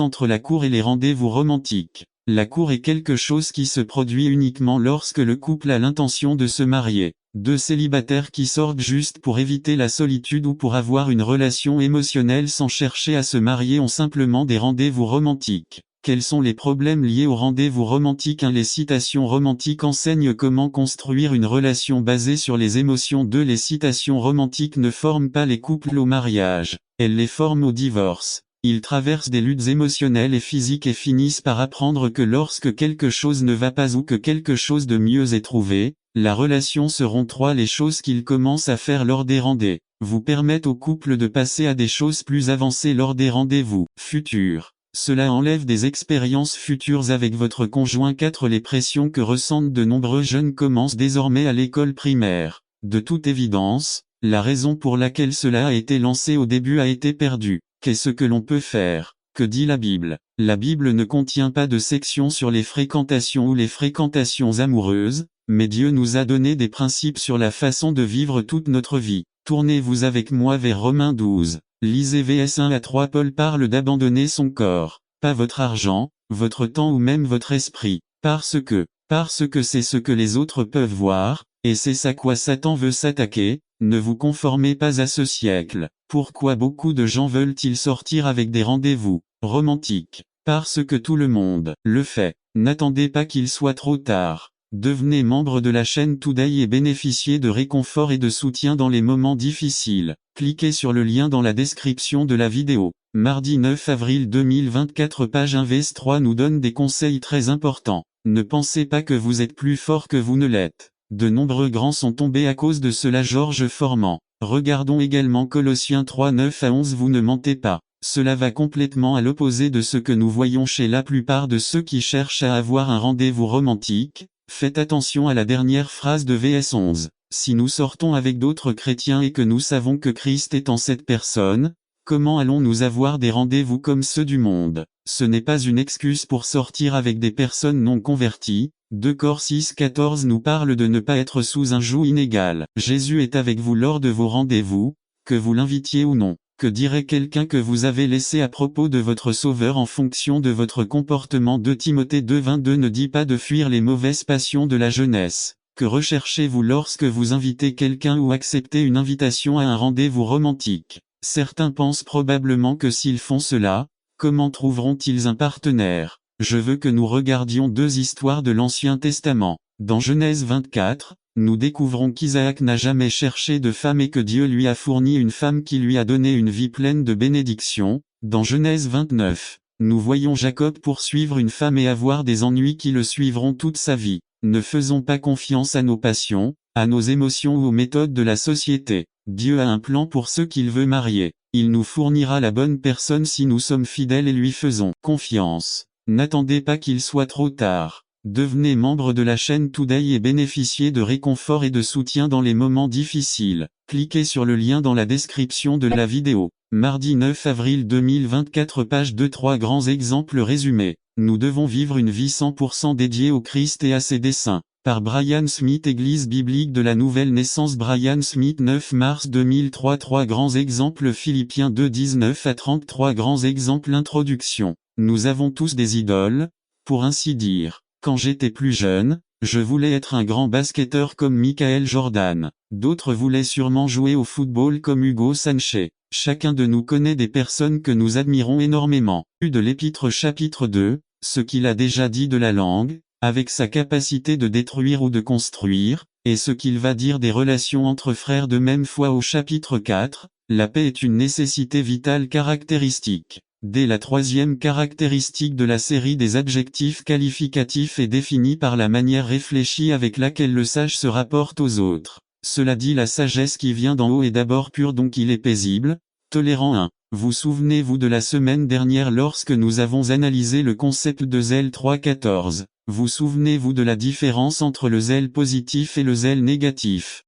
entre la cour et les rendez-vous romantiques? La cour est quelque chose qui se produit uniquement lorsque le couple a l'intention de se marier. Deux célibataires qui sortent juste pour éviter la solitude ou pour avoir une relation émotionnelle sans chercher à se marier ont simplement des rendez-vous romantiques. Quels sont les problèmes liés aux rendez-vous romantiques? 1. Les citations romantiques enseignent comment construire une relation basée sur les émotions. 2. Les citations romantiques ne forment pas les couples au mariage, elles les forment au divorce. Ils traversent des luttes émotionnelles et physiques et finissent par apprendre que lorsque quelque chose ne va pas ou que quelque chose de mieux est trouvé, la relation se rompt. 3. Les choses qu'ils commencent à faire lors des rendez-vous permettent au couple de passer à des choses plus avancées lors des rendez-vous futurs. Cela enlève des expériences futures avec votre conjoint. 4. Les pressions que ressentent de nombreux jeunes commencent désormais à l'école primaire. De toute évidence, la raison pour laquelle cela a été lancé au début a été perdue. Qu'est-ce que l'on peut faire? Que dit la Bible? La Bible ne contient pas de section sur les fréquentations ou les fréquentations amoureuses, mais Dieu nous a donné des principes sur la façon de vivre toute notre vie. Tournez-vous avec moi vers Romains 12. Lisez vs 1 à 3. Paul parle d'abandonner son corps, pas votre argent, votre temps ou même votre esprit, parce que c'est ce que les autres peuvent voir, et c'est à quoi Satan veut s'attaquer. Ne vous conformez pas à ce siècle. Pourquoi beaucoup de gens veulent-ils sortir avec des rendez-vous romantiques? Parce que tout le monde le fait. N'attendez pas qu'il soit trop tard. Devenez membre de la chaîne Today et bénéficiez de réconfort et de soutien dans les moments difficiles. Cliquez sur le lien dans la description de la vidéo. Mardi 9 avril 2024. Page 1-3 nous donne des conseils très importants. Ne pensez pas que vous êtes plus fort que vous ne l'êtes. De nombreux grands sont tombés à cause de cela. Georges Formand. Regardons également Colossiens 3 9 à 11. Vous ne mentez pas. Cela va complètement à l'opposé de ce que nous voyons chez la plupart de ceux qui cherchent à avoir un rendez-vous romantique. Faites attention à la dernière phrase de VS 11. Si nous sortons avec d'autres chrétiens et que nous savons que Christ est en cette personne, comment allons-nous avoir des rendez-vous comme ceux du monde? Ce n'est pas une excuse pour sortir avec des personnes non converties. 2 Cor 6-14 nous parle de ne pas être sous un joug inégal. Jésus est avec vous lors de vos rendez-vous, que vous l'invitiez ou non. Que dirait quelqu'un que vous avez laissé à propos de votre Sauveur en fonction de votre comportement? 2 Timothée 2:22 ne dit pas de fuir les mauvaises passions de la jeunesse. Que recherchez-vous lorsque vous invitez quelqu'un ou acceptez une invitation à un rendez-vous romantique? Certains pensent probablement que s'ils font cela, comment trouveront-ils un partenaire? Je veux que nous regardions 2 histoires de l'Ancien Testament. Dans Genèse 24, nous découvrons qu'Isaac n'a jamais cherché de femme et que Dieu lui a fourni une femme qui lui a donné une vie pleine de bénédictions. Dans Genèse 29, nous voyons Jacob poursuivre une femme et avoir des ennuis qui le suivront toute sa vie. Ne faisons pas confiance à nos passions, à nos émotions ou aux méthodes de la société. Dieu a un plan pour ceux qu'il veut marier. Il nous fournira la bonne personne si nous sommes fidèles et lui faisons confiance. N'attendez pas qu'il soit trop tard. Devenez membre de la chaîne Today et bénéficiez de réconfort et de soutien dans les moments difficiles. Cliquez sur le lien dans la description de la vidéo. Mardi 9 avril 2024. Page 2. 3 grands exemples résumés. Nous devons vivre une vie 100% dédiée au Christ et à ses desseins. Par Brian Smith. Église biblique de la Nouvelle Naissance. Brian Smith. 9 mars 2003. 3 grands exemples. Philippiens 2 19 à 30. 3 grands exemples. Introduction. Nous avons tous des idoles, pour ainsi dire. Quand j'étais plus jeune, je voulais être un grand basketteur comme Michael Jordan. D'autres voulaient sûrement jouer au football comme Hugo Sanchez. Chacun de nous connaît des personnes que nous admirons énormément. De l'Épître chapitre 2, ce qu'il a déjà dit de la langue, avec sa capacité de détruire ou de construire, et ce qu'il va dire des relations entre frères de même foi au chapitre 4, la paix est une nécessité vitale caractéristique. Dès la 3e caractéristique de la série des adjectifs qualificatifs est définie par la manière réfléchie avec laquelle le sage se rapporte aux autres. Cela dit, la sagesse qui vient d'en haut est d'abord pure, donc il est paisible, tolérant. 1. Vous souvenez-vous de la semaine dernière lorsque nous avons analysé le concept de zèle 3.14? Vous souvenez-vous de la différence entre le zèle positif et le zèle négatif?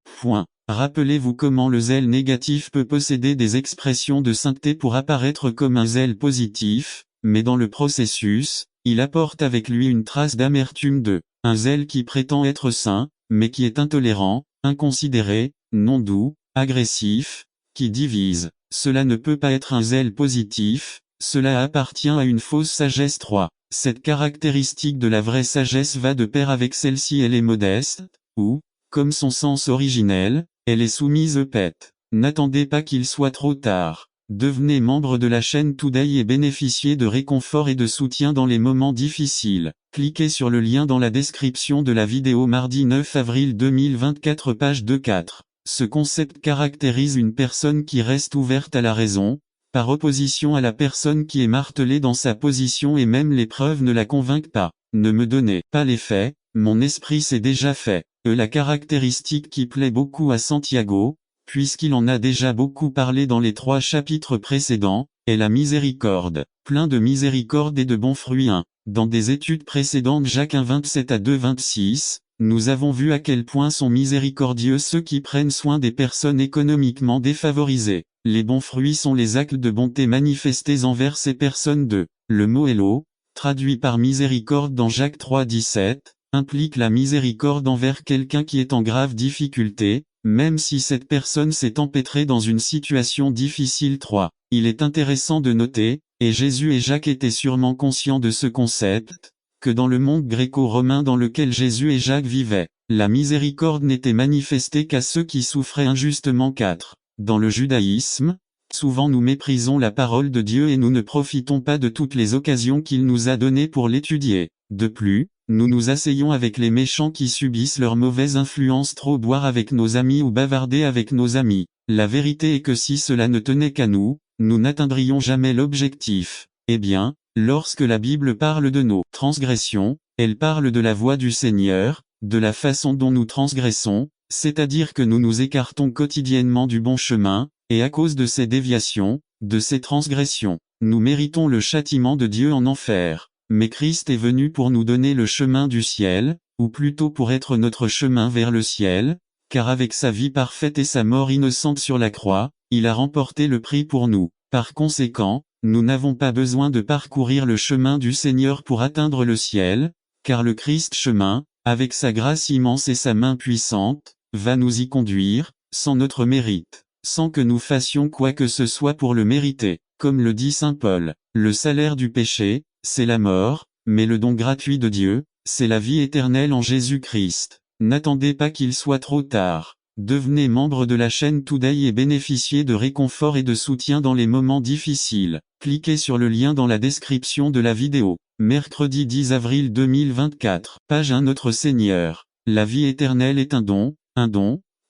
Rappelez-vous comment le zèle négatif peut posséder des expressions de sainteté pour apparaître comme un zèle positif, mais dans le processus, il apporte avec lui une trace d'amertume un zèle qui prétend être saint, mais qui est intolérant, inconsidéré, non doux, agressif, qui divise. Cela ne peut pas être un zèle positif, cela appartient à une fausse sagesse. 3. Cette caractéristique de la vraie sagesse va de pair avec celle-ci, elle est modeste, ou, comme son sens originel, elle est soumise au pet. N'attendez pas qu'il soit trop tard. Devenez membre de la chaîne Today et bénéficiez de réconfort et de soutien dans les moments difficiles. Cliquez sur le lien dans la description de la vidéo mardi 9 avril 2024 page 2-4. Ce concept caractérise une personne qui reste ouverte à la raison, par opposition à la personne qui est martelée dans sa position et même les preuves ne la convainquent pas. Ne me donnez pas les faits, mon esprit s'est déjà fait. La caractéristique qui plaît beaucoup à Santiago, puisqu'il en a déjà beaucoup parlé dans les 3 chapitres précédents, est la miséricorde. Plein de miséricorde et de bons fruits. Dans des études précédentes Jacques 1,27 à 2,26, nous avons vu à quel point sont miséricordieux ceux qui prennent soin des personnes économiquement défavorisées. Les bons fruits sont les actes de bonté manifestés envers ces personnes. Le mot hello, traduit par miséricorde dans Jacques 3,17, implique la miséricorde envers quelqu'un qui est en grave difficulté, même si cette personne s'est empêtrée dans une situation difficile. 3. Il est intéressant de noter, et Jésus et Jacques étaient sûrement conscients de ce concept, que dans le monde gréco-romain dans lequel Jésus et Jacques vivaient, la miséricorde n'était manifestée qu'à ceux qui souffraient injustement. 4. Dans le judaïsme, souvent nous méprisons la parole de Dieu et nous ne profitons pas de toutes les occasions qu'il nous a données pour l'étudier. De plus, nous nous asseyons avec les méchants qui subissent leur mauvaise influence, trop boire avec nos amis ou bavarder avec nos amis. La vérité est que si cela ne tenait qu'à nous, nous n'atteindrions jamais l'objectif. Eh bien, lorsque la Bible parle de nos transgressions, elle parle de la voie du Seigneur, de la façon dont nous transgressons, c'est-à-dire que nous nous écartons quotidiennement du bon chemin, et à cause de ces déviations, de ces transgressions, nous méritons le châtiment de Dieu en enfer. Mais Christ est venu pour nous donner le chemin du ciel, ou plutôt pour être notre chemin vers le ciel, car avec sa vie parfaite et sa mort innocente sur la croix, il a remporté le prix pour nous. Par conséquent, nous n'avons pas besoin de parcourir le chemin du Seigneur pour atteindre le ciel, car le Christ chemin, avec sa grâce immense et sa main puissante, va nous y conduire, sans notre mérite, sans que nous fassions quoi que ce soit pour le mériter. Comme le dit saint Paul, le salaire du péché, c'est la mort, mais le don gratuit de Dieu, c'est la vie éternelle en Jésus-Christ. N'attendez pas qu'il soit trop tard. Devenez membre de la chaîne Today et bénéficiez de réconfort et de soutien dans les moments difficiles. Cliquez sur le lien dans la description de la vidéo. Mercredi 10 avril 2024. Page 1. Notre Seigneur. La vie éternelle est un don,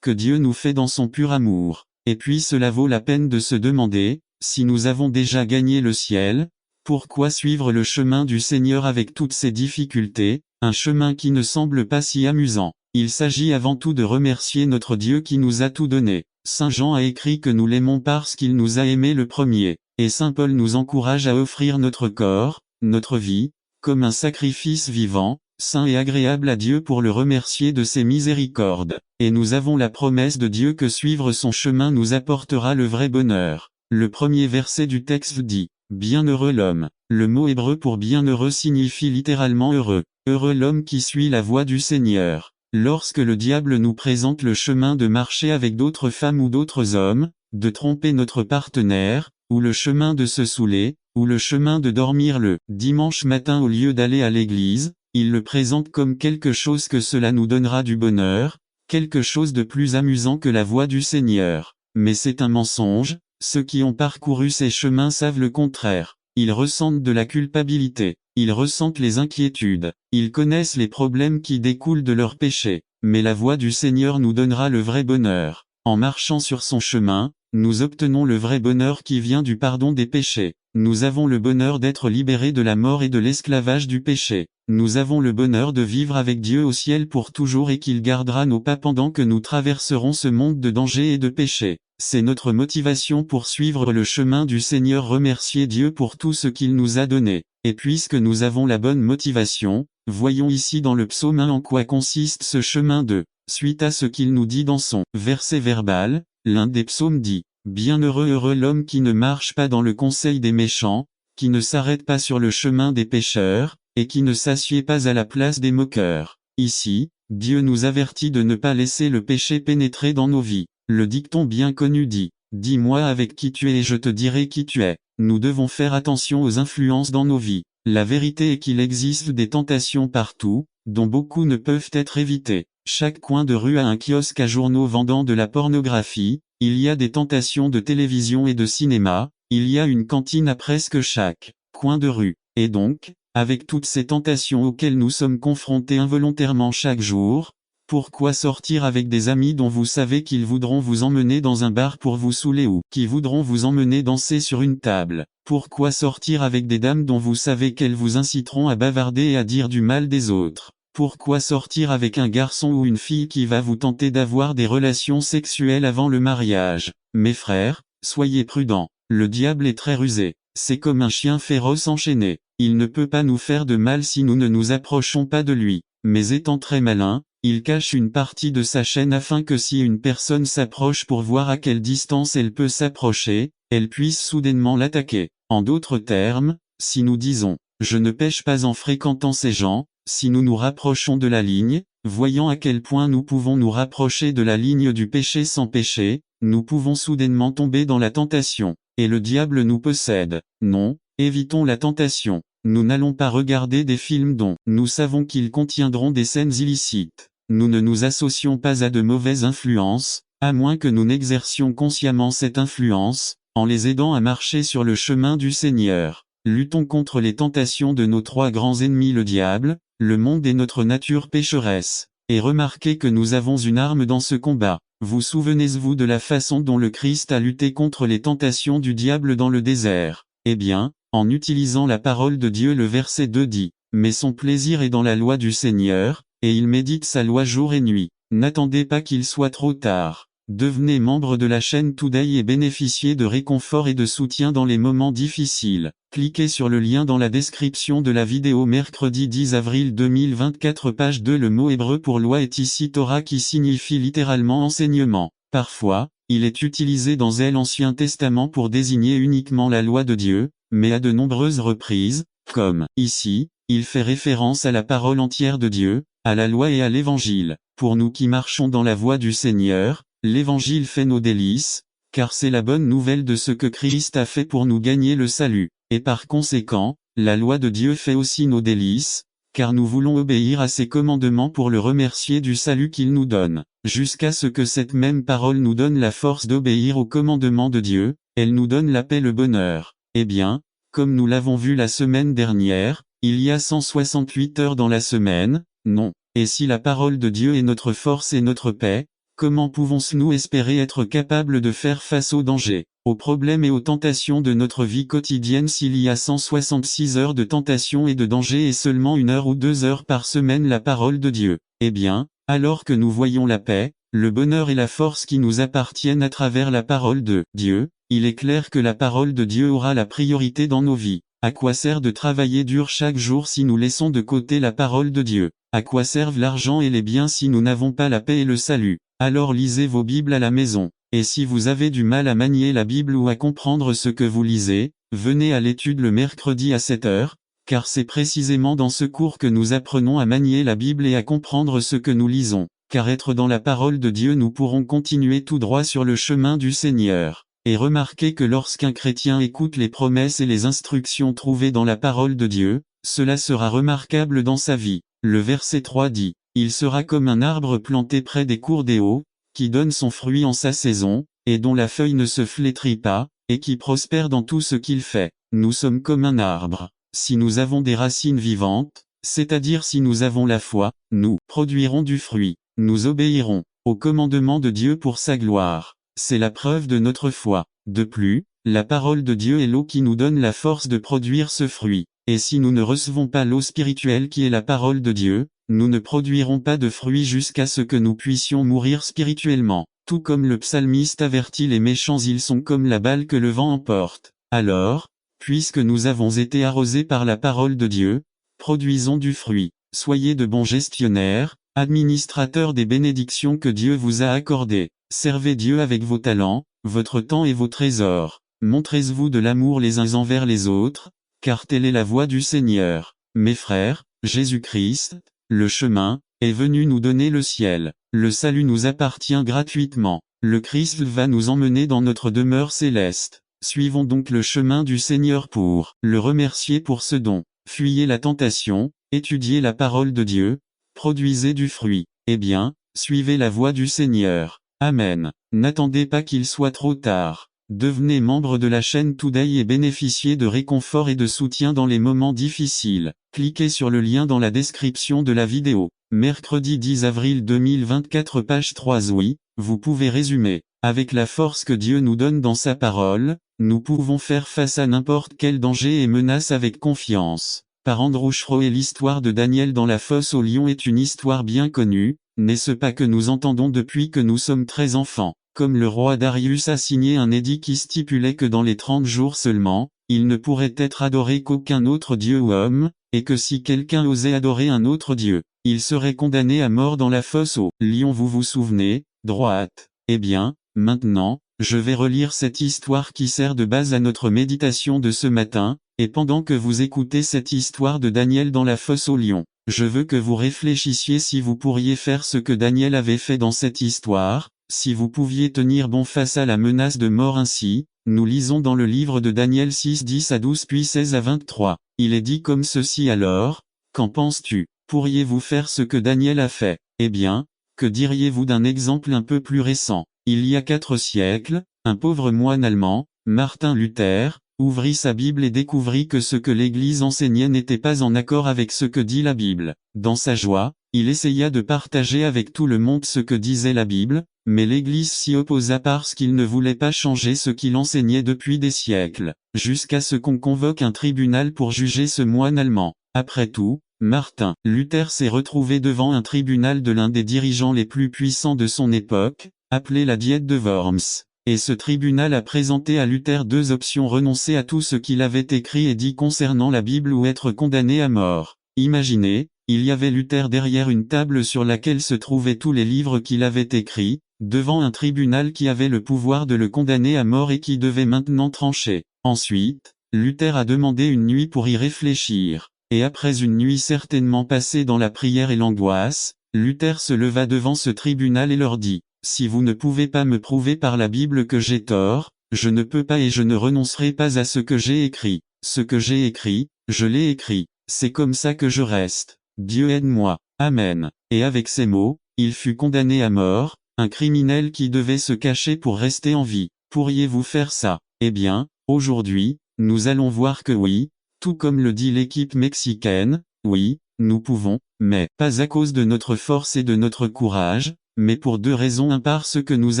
que Dieu nous fait dans son pur amour. Et puis cela vaut la peine de se demander, si nous avons déjà gagné le ciel, pourquoi suivre le chemin du Seigneur avec toutes ces difficultés, un chemin qui ne semble pas si amusant. Il s'agit avant tout de remercier notre Dieu qui nous a tout donné. Saint Jean a écrit que nous l'aimons parce qu'il nous a aimés le premier, et Saint Paul nous encourage à offrir notre corps, notre vie, comme un sacrifice vivant, saint et agréable à Dieu pour le remercier de ses miséricordes. Et nous avons la promesse de Dieu que suivre son chemin nous apportera le vrai bonheur. Le premier verset du texte dit: Bienheureux l'homme. Le mot hébreu pour bienheureux signifie littéralement heureux. Heureux l'homme qui suit la voie du Seigneur. Lorsque le diable nous présente le chemin de marcher avec d'autres femmes ou d'autres hommes, de tromper notre partenaire, ou le chemin de se saouler, ou le chemin de dormir le dimanche matin au lieu d'aller à l'église, il le présente comme quelque chose que cela nous donnera du bonheur, quelque chose de plus amusant que la voie du Seigneur. Mais c'est un mensonge, ceux qui ont parcouru ces chemins savent le contraire. Ils ressentent de la culpabilité, ils ressentent les inquiétudes, ils connaissent les problèmes qui découlent de leurs péchés. Mais la voie du Seigneur nous donnera le vrai bonheur. En marchant sur son chemin, nous obtenons le vrai bonheur qui vient du pardon des péchés. Nous avons le bonheur d'être libérés de la mort et de l'esclavage du péché. Nous avons le bonheur de vivre avec Dieu au ciel pour toujours et qu'il gardera nos pas pendant que nous traverserons ce monde de danger et de péché. C'est notre motivation pour suivre le chemin du Seigneur, remercier Dieu pour tout ce qu'il nous a donné. Et puisque nous avons la bonne motivation, voyons ici dans le psaume 1 en quoi consiste ce chemin suite à ce qu'il nous dit dans son verset verbal, l'un des psaumes dit: Bienheureux heureux l'homme qui ne marche pas dans le conseil des méchants, qui ne s'arrête pas sur le chemin des pécheurs, et qui ne s'assied pas à la place des moqueurs. Ici, Dieu nous avertit de ne pas laisser le péché pénétrer dans nos vies. Le dicton bien connu dit: Dis-moi avec qui tu es et je te dirai qui tu es. Nous devons faire attention aux influences dans nos vies. La vérité est qu'il existe des tentations partout, dont beaucoup ne peuvent être évitées. Chaque coin de rue a un kiosque à journaux vendant de la pornographie, il y a des tentations de télévision et de cinéma, il y a une cantine à presque chaque coin de rue. Et donc, avec toutes ces tentations auxquelles nous sommes confrontés involontairement chaque jour, pourquoi sortir avec des amis dont vous savez qu'ils voudront vous emmener dans un bar pour vous saouler ou qui voudront vous emmener danser sur une table? Pourquoi sortir avec des dames dont vous savez qu'elles vous inciteront à bavarder et à dire du mal des autres? Pourquoi sortir avec un garçon ou une fille qui va vous tenter d'avoir des relations sexuelles avant le mariage? Mes frères, soyez prudents. Le diable est très rusé. C'est comme un chien féroce enchaîné. Il ne peut pas nous faire de mal si nous ne nous approchons pas de lui. Mais étant très malin, il cache une partie de sa chaîne afin que si une personne s'approche pour voir à quelle distance elle peut s'approcher, elle puisse soudainement l'attaquer. En d'autres termes, si nous disons « je ne pêche pas en fréquentant ces gens », si nous nous rapprochons de la ligne, voyant à quel point nous pouvons nous rapprocher de la ligne du péché sans péché, nous pouvons soudainement tomber dans la tentation. Et le diable nous possède. Non, évitons la tentation. Nous n'allons pas regarder des films dont nous savons qu'ils contiendront des scènes illicites. Nous ne nous associons pas à de mauvaises influences, à moins que nous n'exercions consciemment cette influence, en les aidant à marcher sur le chemin du Seigneur. Luttons contre les tentations de nos trois grands ennemis, le diable, le monde et notre nature pécheresse. Et remarquez que nous avons une arme dans ce combat. Vous souvenez-vous de la façon dont le Christ a lutté contre les tentations du diable dans le désert? Eh bien, en utilisant la parole de Dieu, le verset 2 dit, « Mais son plaisir est dans la loi du Seigneur, et il médite sa loi jour et nuit. » N'attendez pas qu'il soit trop tard. Devenez membre de la chaîne Today et bénéficiez de réconfort et de soutien dans les moments difficiles. Cliquez sur le lien dans la description de la vidéo. Mercredi 10 avril 2024, page 2. Le mot hébreu pour loi est ici Torah, qui signifie littéralement enseignement. Parfois, il est utilisé dans l'Ancien Testament pour désigner uniquement la loi de Dieu, mais à de nombreuses reprises, comme ici, il fait référence à la parole entière de Dieu, à la loi et à l'Évangile. Pour nous qui marchons dans la voie du Seigneur, l'Évangile fait nos délices, car c'est la bonne nouvelle de ce que Christ a fait pour nous gagner le salut. Et par conséquent, la loi de Dieu fait aussi nos délices, car nous voulons obéir à ses commandements pour le remercier du salut qu'il nous donne. Jusqu'à ce que cette même parole nous donne la force d'obéir aux commandements de Dieu, elle nous donne la paix, le bonheur. Eh bien, comme nous l'avons vu la semaine dernière, il y a 168 heures dans la semaine, non. Et si la parole de Dieu est notre force et notre paix, comment pouvons-nous espérer être capables de faire face aux dangers, aux problèmes et aux tentations de notre vie quotidienne s'il y a 166 heures de tentation et de danger et seulement 1 heure ou 2 heures par semaine la parole de Dieu? Eh bien, alors que nous voyons la paix, le bonheur et la force qui nous appartiennent à travers la parole de Dieu, il est clair que la parole de Dieu aura la priorité dans nos vies. À quoi sert de travailler dur chaque jour si nous laissons de côté la parole de Dieu? À quoi servent l'argent et les biens si nous n'avons pas la paix et le salut? Alors lisez vos Bibles à la maison. Et si vous avez du mal à manier la Bible ou à comprendre ce que vous lisez, venez à l'étude le mercredi à 7 heures, car c'est précisément dans ce cours que nous apprenons à manier la Bible et à comprendre ce que nous lisons. Car être dans la parole de Dieu, nous pourrons continuer tout droit sur le chemin du Seigneur. Et remarquez que lorsqu'un chrétien écoute les promesses et les instructions trouvées dans la parole de Dieu, cela sera remarquable dans sa vie. Le verset 3 dit, « Il sera comme un arbre planté près des cours d'eau, qui donne son fruit en sa saison, et dont la feuille ne se flétrit pas, et qui prospère dans tout ce qu'il fait. » Nous sommes comme un arbre. Si nous avons des racines vivantes, c'est-à-dire si nous avons la foi, nous produirons du fruit. Nous obéirons au commandement de Dieu pour sa gloire. C'est la preuve de notre foi. De plus, la parole de Dieu est l'eau qui nous donne la force de produire ce fruit. Et si nous ne recevons pas l'eau spirituelle qui est la parole de Dieu, nous ne produirons pas de fruits jusqu'à ce que nous puissions mourir spirituellement. Tout comme le psalmiste avertit les méchants, ils sont comme la balle que le vent emporte. Alors, puisque nous avons été arrosés par la parole de Dieu, produisons du fruit. Soyez de bons gestionnaires, administrateurs des bénédictions que Dieu vous a accordées. Servez Dieu avec vos talents, votre temps et vos trésors. Montrez-vous de l'amour les uns envers les autres, car telle est la voie du Seigneur. Mes frères, Jésus-Christ, le chemin, est venu nous donner le ciel. Le salut nous appartient gratuitement. Le Christ va nous emmener dans notre demeure céleste. Suivons donc le chemin du Seigneur pour le remercier pour ce don. fuyez la tentation, étudiez la parole de Dieu, produisez du fruit. Eh bien, suivez la voie du Seigneur. Amen. N'attendez pas qu'il soit trop tard. Devenez membre de la chaîne Today et bénéficiez de réconfort et de soutien dans les moments difficiles. Cliquez sur le lien dans la description de la vidéo. Mercredi 10 avril 2024 page 3. Oui, vous pouvez résumer. Avec la force que Dieu nous donne dans sa parole, nous pouvons faire face à n'importe quel danger et menace avec confiance. Par Andrew Schroer. L'histoire de Daniel dans la fosse aux lions est une histoire bien connue, n'est-ce pas que nous entendons depuis que nous sommes très enfants. Comme le roi Darius a signé un édit qui stipulait que dans les 30 jours seulement, il ne pourrait être adoré qu'aucun autre dieu ou homme, et que si quelqu'un osait adorer un autre dieu, il serait condamné à mort dans la fosse aux lions. Vous vous souvenez, droite. Eh bien, maintenant, je vais relire cette histoire qui sert de base à notre méditation de ce matin, et pendant que vous écoutez cette histoire de Daniel dans la fosse aux lions, je veux que vous réfléchissiez si vous pourriez faire ce que Daniel avait fait dans cette histoire. Si vous pouviez tenir bon face à la menace de mort ainsi, nous lisons dans le livre de Daniel 6 10 à 12 puis 16 à 23. Il est dit comme ceci alors, qu'en penses-tu? Pourriez-vous faire ce que Daniel a fait? Eh bien, que diriez-vous d'un exemple un peu plus récent? Il y a 4 siècles, un pauvre moine allemand, Martin Luther, ouvrit sa Bible et découvrit que ce que l'Église enseignait n'était pas en accord avec ce que dit la Bible. Dans sa joie, il essaya de partager avec tout le monde ce que disait la Bible, mais l'Église s'y opposa parce qu'il ne voulait pas changer ce qu'il enseignait depuis des siècles, jusqu'à ce qu'on convoque un tribunal pour juger ce moine allemand. Après tout, Martin Luther s'est retrouvé devant un tribunal de l'un des dirigeants les plus puissants de son époque, appelé la Diète de Worms. Et ce tribunal a présenté à Luther 2 options: renoncer à tout ce qu'il avait écrit et dit concernant la Bible ou être condamné à mort. Imaginez, il y avait Luther derrière une table sur laquelle se trouvaient tous les livres qu'il avait écrits, devant un tribunal qui avait le pouvoir de le condamner à mort et qui devait maintenant trancher. Ensuite, Luther a demandé une nuit pour y réfléchir. Et après une nuit certainement passée dans la prière et l'angoisse, Luther se leva devant ce tribunal et leur dit: si vous ne pouvez pas me prouver par la Bible que j'ai tort, je ne peux pas et je ne renoncerai pas à ce que j'ai écrit. Ce que j'ai écrit, je l'ai écrit. C'est comme ça que je reste. Dieu aide-moi. Amen. Et avec ces mots, il fut condamné à mort, un criminel qui devait se cacher pour rester en vie. Pourriez-vous faire ça? Eh bien, aujourd'hui, nous allons voir que oui, tout comme le dit l'équipe mexicaine, oui, nous pouvons, mais pas à cause de notre force et de notre courage, mais pour 2 raisons: 1 parce que nous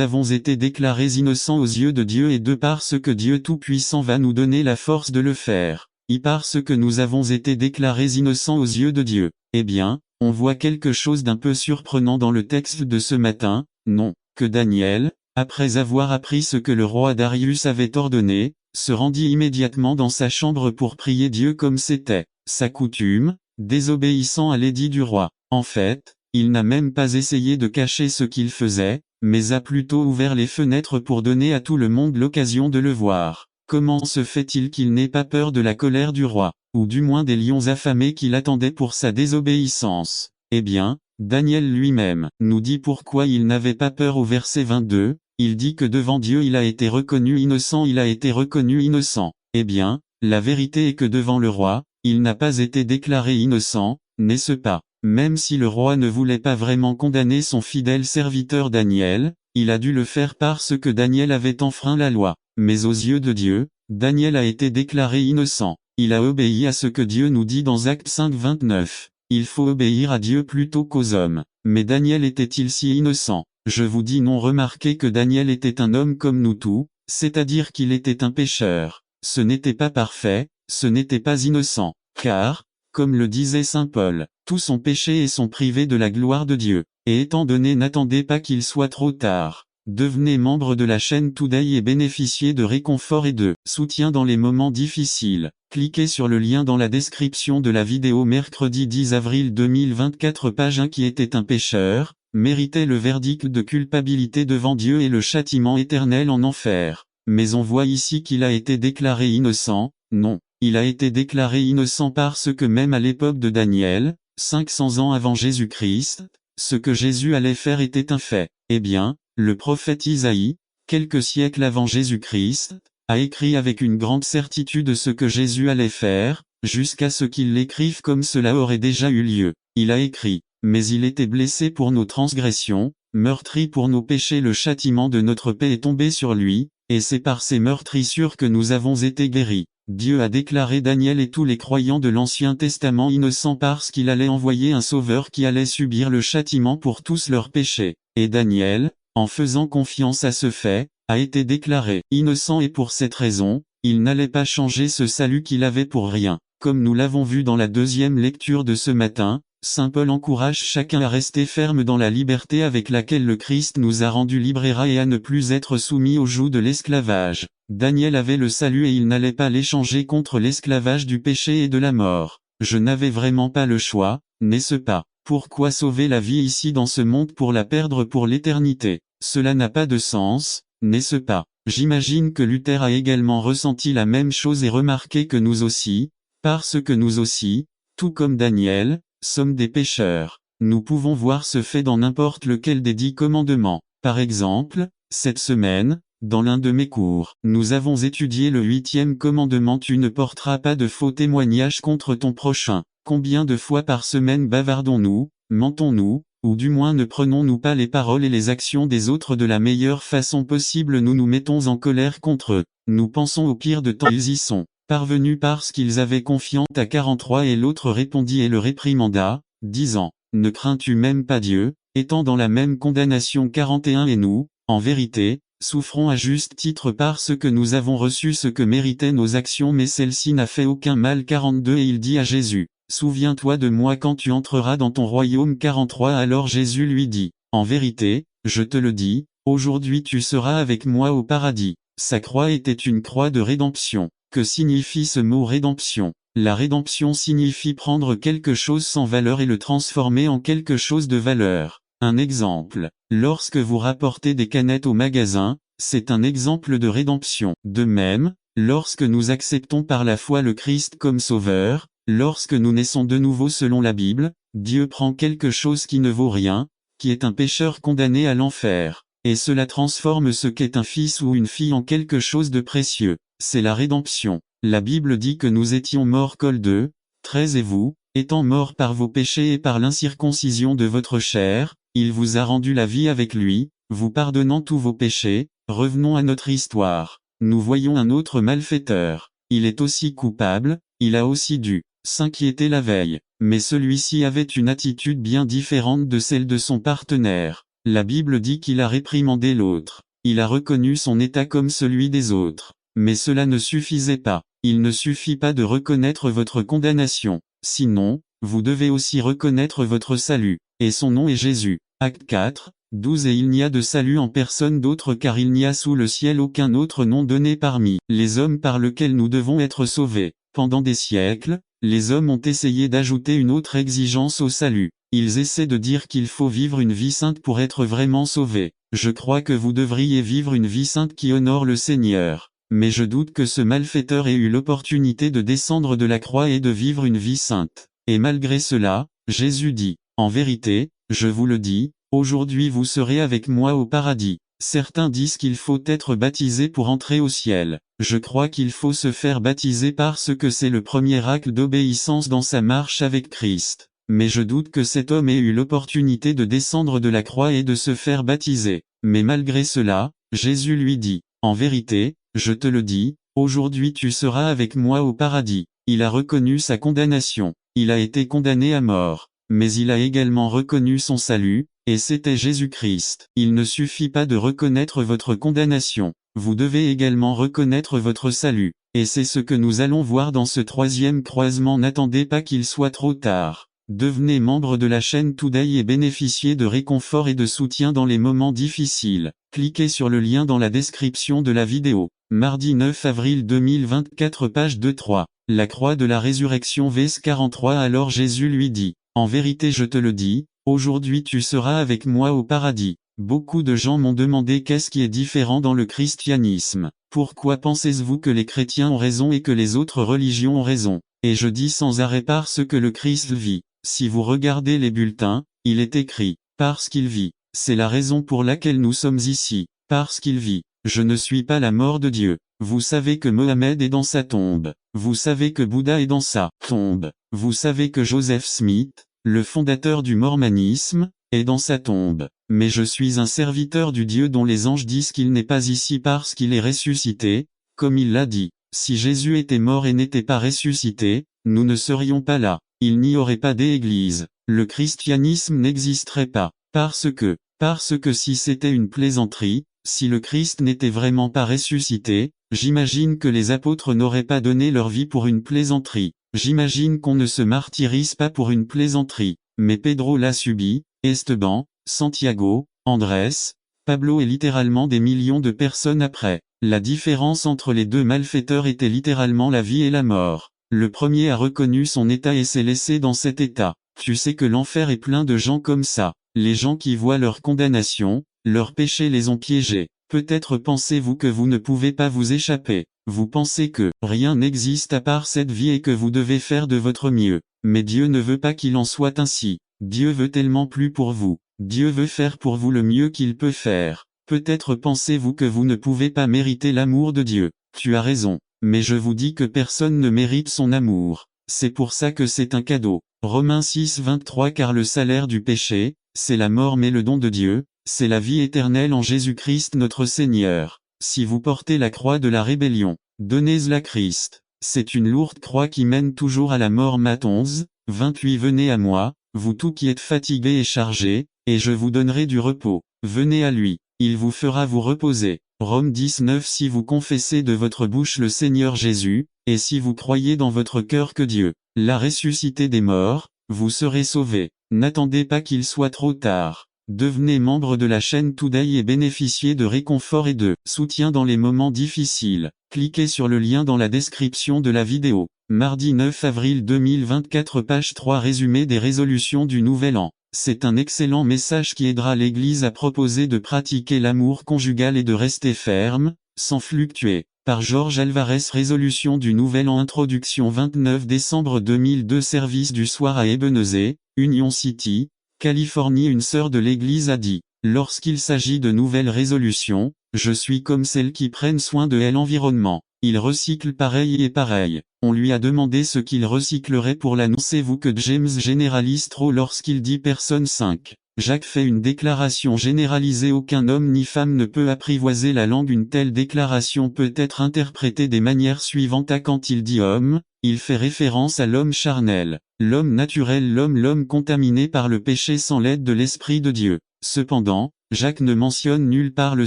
avons été déclarés innocents aux yeux de Dieu et 2 parce que Dieu Tout-Puissant va nous donner la force de le faire. Et parce que nous avons été déclarés innocents aux yeux de Dieu. Eh bien, on voit quelque chose d'un peu surprenant dans le texte de ce matin, non, que Daniel, après avoir appris ce que le roi Darius avait ordonné, se rendit immédiatement dans sa chambre pour prier Dieu comme c'était sa coutume, désobéissant à l'édit du roi. En fait, il n'a même pas essayé de cacher ce qu'il faisait, mais a plutôt ouvert les fenêtres pour donner à tout le monde l'occasion de le voir. Comment se fait-il qu'il n'ait pas peur de la colère du roi, ou du moins des lions affamés qui l'attendaient pour sa désobéissance? Eh bien, Daniel lui-même nous dit pourquoi il n'avait pas peur au verset 22, il dit que devant Dieu il a été reconnu innocent, il a été reconnu innocent. Eh bien, la vérité est que devant le roi, il n'a pas été déclaré innocent, n'est-ce pas? Même si le roi ne voulait pas vraiment condamner son fidèle serviteur Daniel, il a dû le faire parce que Daniel avait enfreint la loi. Mais aux yeux de Dieu, Daniel a été déclaré innocent. Il a obéi à ce que Dieu nous dit dans Actes 5 29. Il faut obéir à Dieu plutôt qu'aux hommes. Mais Daniel était-il si innocent? Je vous dis non. Remarquez que Daniel était un homme comme nous tous, c'est-à-dire qu'il était un pécheur. Ce n'était pas parfait, ce n'était pas innocent. Car, comme le disait saint Paul, tous sont péchés et sont privés de la gloire de Dieu. Et étant donné, n'attendez pas qu'il soit trop tard. Devenez membre de la chaîne Today et bénéficiez de réconfort et de soutien dans les moments difficiles. Cliquez sur le lien dans la description de la vidéo. Mercredi 10 avril 2024 page 1. Qui était un pécheur, méritait le verdict de culpabilité devant Dieu et le châtiment éternel en enfer. Mais on voit ici qu'il a été déclaré innocent. Non, il a été déclaré innocent parce que même à l'époque de Daniel, 500 ans avant Jésus-Christ, ce que Jésus allait faire était un fait. Eh bien, le prophète Isaïe, quelques siècles avant Jésus-Christ, a écrit avec une grande certitude ce que Jésus allait faire, jusqu'à ce qu'il l'écrive comme cela aurait déjà eu lieu. Il a écrit, mais il était blessé pour nos transgressions, meurtri pour nos péchés, le châtiment de notre paix est tombé sur lui, et c'est par ses meurtrissures que nous avons été guéris. Dieu a déclaré Daniel et tous les croyants de l'Ancien Testament innocents parce qu'il allait envoyer un sauveur qui allait subir le châtiment pour tous leurs péchés. Et Daniel, en faisant confiance à ce fait, a été déclaré innocent et pour cette raison, il n'allait pas changer ce salut qu'il avait pour rien. Comme nous l'avons vu dans la deuxième lecture de ce matin, Saint Paul encourage chacun à rester ferme dans la liberté avec laquelle le Christ nous a rendus libres et à ne plus être soumis au joug de l'esclavage. Daniel avait le salut et il n'allait pas l'échanger contre l'esclavage du péché et de la mort. Je n'avais vraiment pas le choix, n'est-ce pas? Pourquoi sauver la vie ici dans ce monde pour la perdre pour l'éternité? Cela n'a pas de sens, n'est-ce pas? J'imagine que Luther a également ressenti la même chose et remarqué que nous aussi, parce que nous aussi, tout comme Daniel, sommes des pécheurs. Nous pouvons voir ce fait dans n'importe lequel des 10 commandements. Par exemple, cette semaine, dans l'un de mes cours, nous avons étudié le 8e commandement: tu ne porteras pas de faux témoignages contre ton prochain. Combien de fois par semaine bavardons-nous, mentons-nous, ou du moins ne prenons-nous pas les paroles et les actions des autres de la meilleure façon possible? Nous nous mettons en colère contre eux. Nous pensons au pire de temps ils y sont parvenus parce qu'ils avaient confiance à 43 et l'autre répondit et le réprimanda, disant, ne crains-tu même pas Dieu, étant dans la même condamnation 41 et nous, en vérité, souffrons à juste titre parce que nous avons reçu ce que méritaient nos actions mais celle-ci n'a fait aucun mal 42 et il dit à Jésus, souviens-toi de moi quand tu entreras dans ton royaume 43 alors Jésus lui dit, en vérité, je te le dis, aujourd'hui tu seras avec moi au paradis. Sa croix était une croix de rédemption. Que signifie ce mot rédemption? La rédemption signifie prendre quelque chose sans valeur et le transformer en quelque chose de valeur. Un exemple, lorsque vous rapportez des canettes au magasin, c'est un exemple de rédemption. De même, lorsque nous acceptons par la foi le Christ comme sauveur, lorsque nous naissons de nouveau selon la Bible, Dieu prend quelque chose qui ne vaut rien, qui est un pécheur condamné à l'enfer, et cela transforme ce qu'est un fils ou une fille en quelque chose de précieux. C'est la rédemption. La Bible dit que nous étions morts Col 2, 13 et vous, étant morts par vos péchés et par l'incirconcision de votre chair, il vous a rendu la vie avec lui, vous pardonnant tous vos péchés. Revenons à notre histoire. Nous voyons un autre malfaiteur. Il est aussi coupable, il a aussi dû s'inquiéter la veille, mais celui-ci avait une attitude bien différente de celle de son partenaire. La Bible dit qu'il a réprimandé l'autre. Il a reconnu son état comme celui des autres. Mais cela ne suffisait pas. Il ne suffit pas de reconnaître votre condamnation. Sinon, vous devez aussi reconnaître votre salut. Et son nom est Jésus. Acte 4, 12 Et il n'y a de salut en personne d'autre car il n'y a sous le ciel aucun autre nom donné parmi les hommes par lequel nous devons être sauvés. Pendant des siècles, les hommes ont essayé d'ajouter une autre exigence au salut. Ils essaient de dire qu'il faut vivre une vie sainte pour être vraiment sauvé. Je crois que vous devriez vivre une vie sainte qui honore le Seigneur. Mais je doute que ce malfaiteur ait eu l'opportunité de descendre de la croix et de vivre une vie sainte. Et malgré cela, Jésus dit, en vérité, je vous le dis, aujourd'hui vous serez avec moi au paradis. Certains disent qu'il faut être baptisé pour entrer au ciel. Je crois qu'il faut se faire baptiser parce que c'est le premier acte d'obéissance dans sa marche avec Christ. Mais je doute que cet homme ait eu l'opportunité de descendre de la croix et de se faire baptiser. Mais malgré cela, Jésus lui dit, en vérité, je te le dis, aujourd'hui tu seras avec moi au paradis. Il a reconnu sa condamnation. Il a été condamné à mort. Mais il a également reconnu son salut, et c'était Jésus-Christ. Il ne suffit pas de reconnaître votre condamnation. Vous devez également reconnaître votre salut. Et c'est ce que nous allons voir dans ce 3e croisement. N'attendez pas qu'il soit trop tard. Devenez membre de la chaîne Today et bénéficiez de réconfort et de soutien dans les moments difficiles. Cliquez sur le lien dans la description de la vidéo. Mardi 9 avril 2024 page 2-3. La croix de la résurrection vs 43 Alors Jésus lui dit, en vérité je te le dis, aujourd'hui tu seras avec moi au paradis. Beaucoup de gens m'ont demandé qu'est-ce qui est différent dans le christianisme. Pourquoi pensez-vous que les chrétiens ont raison et que les autres religions ont raison? Et je dis sans arrêt parce que le Christ vit. Si vous regardez les bulletins, il est écrit, parce qu'il vit. C'est la raison pour laquelle nous sommes ici, parce qu'il vit. Je ne suis pas la mort de Dieu. Vous savez que Mohamed est dans sa tombe. Vous savez que Bouddha est dans sa tombe. Vous savez que Joseph Smith, le fondateur du mormonisme, est dans sa tombe. Mais je suis un serviteur du Dieu dont les anges disent qu'il n'est pas ici parce qu'il est ressuscité, comme il l'a dit. Si Jésus était mort et n'était pas ressuscité, nous ne serions pas là. Il n'y aurait pas d'église. Le christianisme n'existerait pas. Parce que si c'était une plaisanterie, si le Christ n'était vraiment pas ressuscité, j'imagine que les apôtres n'auraient pas donné leur vie pour une plaisanterie. J'imagine qu'on ne se martyrise pas pour une plaisanterie. Mais Pedro l'a subi, Esteban, Santiago, Andrés, Pablo et littéralement des millions de personnes après. La différence entre les deux malfaiteurs était littéralement la vie et la mort. Le premier a reconnu son état et s'est laissé dans cet état. Tu sais que l'enfer est plein de gens comme ça. Les gens qui voient leur condamnation, leurs péchés les ont piégés. Peut-être pensez-vous que vous ne pouvez pas vous échapper. Vous pensez que rien n'existe à part cette vie et que vous devez faire de votre mieux. Mais Dieu ne veut pas qu'il en soit ainsi. Dieu veut tellement plus pour vous. Dieu veut faire pour vous le mieux qu'il peut faire. Peut-être pensez-vous que vous ne pouvez pas mériter l'amour de Dieu. Tu as raison. Mais je vous dis que personne ne mérite son amour. C'est pour ça que c'est un cadeau. Romains 6, 23. Car le salaire du péché, c'est la mort, mais le don de Dieu, c'est la vie éternelle en Jésus-Christ notre Seigneur. Si vous portez la croix de la rébellion, donnez-la à Christ. C'est une lourde croix qui mène toujours à la mort. Matthieu 11, 28. Venez à moi, vous tous qui êtes fatigués et chargés, et je vous donnerai du repos. Venez à lui, il vous fera vous reposer. Romains 19. Si vous confessez de votre bouche le Seigneur Jésus, et si vous croyez dans votre cœur que Dieu l'a ressuscité des morts, vous serez sauvés. N'attendez pas qu'il soit trop tard. Devenez membre de la chaîne Today et bénéficiez de réconfort et de soutien dans les moments difficiles. Cliquez sur le lien dans la description de la vidéo. Mardi 9 avril 2024, page 3. Résumé des résolutions du Nouvel An. C'est un excellent message qui aidera l'Église à proposer de pratiquer l'amour conjugal et de rester ferme, sans fluctuer. Par Georges Alvarez. Résolution du Nouvel An. Introduction 29 décembre 2002. Service du soir à Ebenezer, Union City, Californie. Une sœur de l'Église a dit: lorsqu'il s'agit de nouvelles résolutions, je suis comme celles qui prennent soin de l'environnement. Il recycle pareil et pareil. On lui a demandé ce qu'il recyclerait pour l'annoncer-vous que James généralise trop lorsqu'il dit personne 5. Jacques fait une déclaration généralisée: aucun homme ni femme ne peut apprivoiser la langue. Une telle déclaration peut être interprétée des manières suivantes. Quand il dit homme, il fait référence à l'homme charnel, l'homme naturel, l'homme contaminé par le péché sans l'aide de l'Esprit de Dieu. Cependant, Jacques ne mentionne nulle part le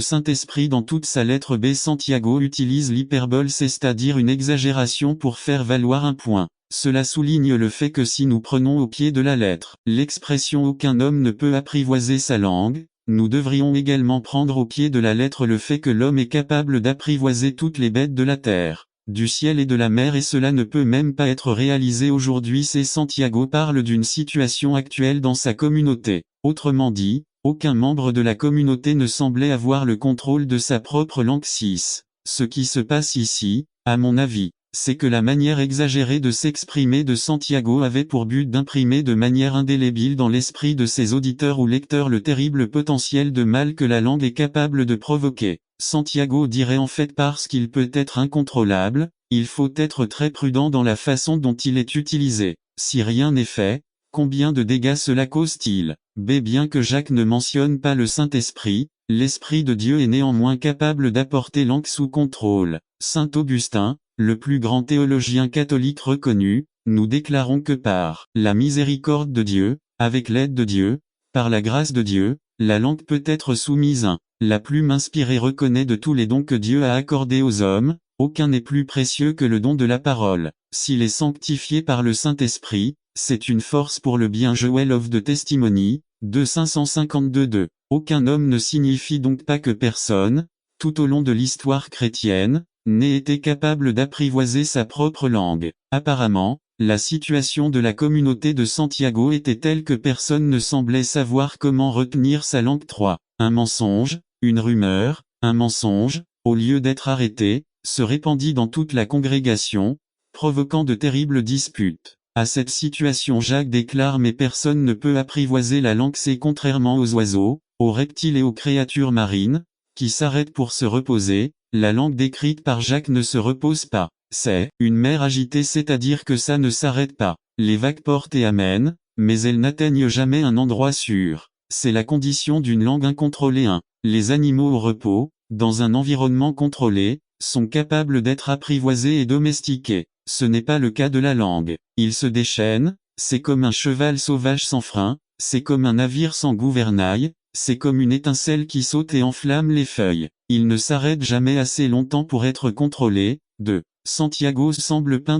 Saint-Esprit dans toute sa lettre B. Santiago utilise l'hyperbole, c'est-à-dire une exagération pour faire valoir un point. Cela souligne le fait que si nous prenons au pied de la lettre l'expression aucun homme ne peut apprivoiser sa langue, nous devrions également prendre au pied de la lettre le fait que l'homme est capable d'apprivoiser toutes les bêtes de la terre, du ciel et de la mer, et cela ne peut même pas être réalisé aujourd'hui. C'est Santiago parle d'une situation actuelle dans sa communauté. Autrement dit, aucun membre de la communauté ne semblait avoir le contrôle de sa propre langue. 6. Ce qui se passe ici, à mon avis, c'est que la manière exagérée de s'exprimer de Santiago avait pour but d'imprimer de manière indélébile dans l'esprit de ses auditeurs ou lecteurs le terrible potentiel de mal que la langue est capable de provoquer. Santiago dirait en fait, parce qu'il peut être incontrôlable, il faut être très prudent dans la façon dont il est utilisé. Si rien n'est fait, combien de dégâts cela cause-t-il? B. Bien que Jacques ne mentionne pas le Saint-Esprit, l'Esprit de Dieu est néanmoins capable d'apporter langue sous contrôle. Saint Augustin, le plus grand théologien catholique reconnu, nous déclarons que par la miséricorde de Dieu, avec l'aide de Dieu, par la grâce de Dieu, la langue peut être soumise. 1. La plume inspirée reconnaît de tous les dons que Dieu a accordés aux hommes, aucun n'est plus précieux que le don de la parole. S'il est sanctifié par le Saint-Esprit, c'est une force pour le bien. Joel of the Testimony, 2 552-2. Aucun homme ne signifie donc pas que personne, tout au long de l'histoire chrétienne, n'ait été capable d'apprivoiser sa propre langue. Apparemment, la situation de la communauté de Santiago était telle que personne ne semblait savoir comment retenir sa langue. 3. Un mensonge, une rumeur, un mensonge, au lieu d'être arrêté, se répandit dans toute la congrégation, provoquant de terribles disputes. À cette situation Jacques déclare: mais personne ne peut apprivoiser la langue. C'est contrairement aux oiseaux, aux reptiles et aux créatures marines, qui s'arrête pour se reposer. La langue décrite par Jacques ne se repose pas. C'est une mer agitée, c'est-à-dire que ça ne s'arrête pas. Les vagues portent et amènent, mais elles n'atteignent jamais un endroit sûr. C'est la condition d'une langue incontrôlée. Les animaux au repos, dans un environnement contrôlé, sont capables d'être apprivoisés et domestiqués. Ce n'est pas le cas de la langue. Ils se déchaînent, c'est comme un cheval sauvage sans frein, c'est comme un navire sans gouvernail, c'est comme une étincelle qui saute et enflamme les feuilles. Il ne s'arrête jamais assez longtemps pour être contrôlé. 2. Santiago semble peindre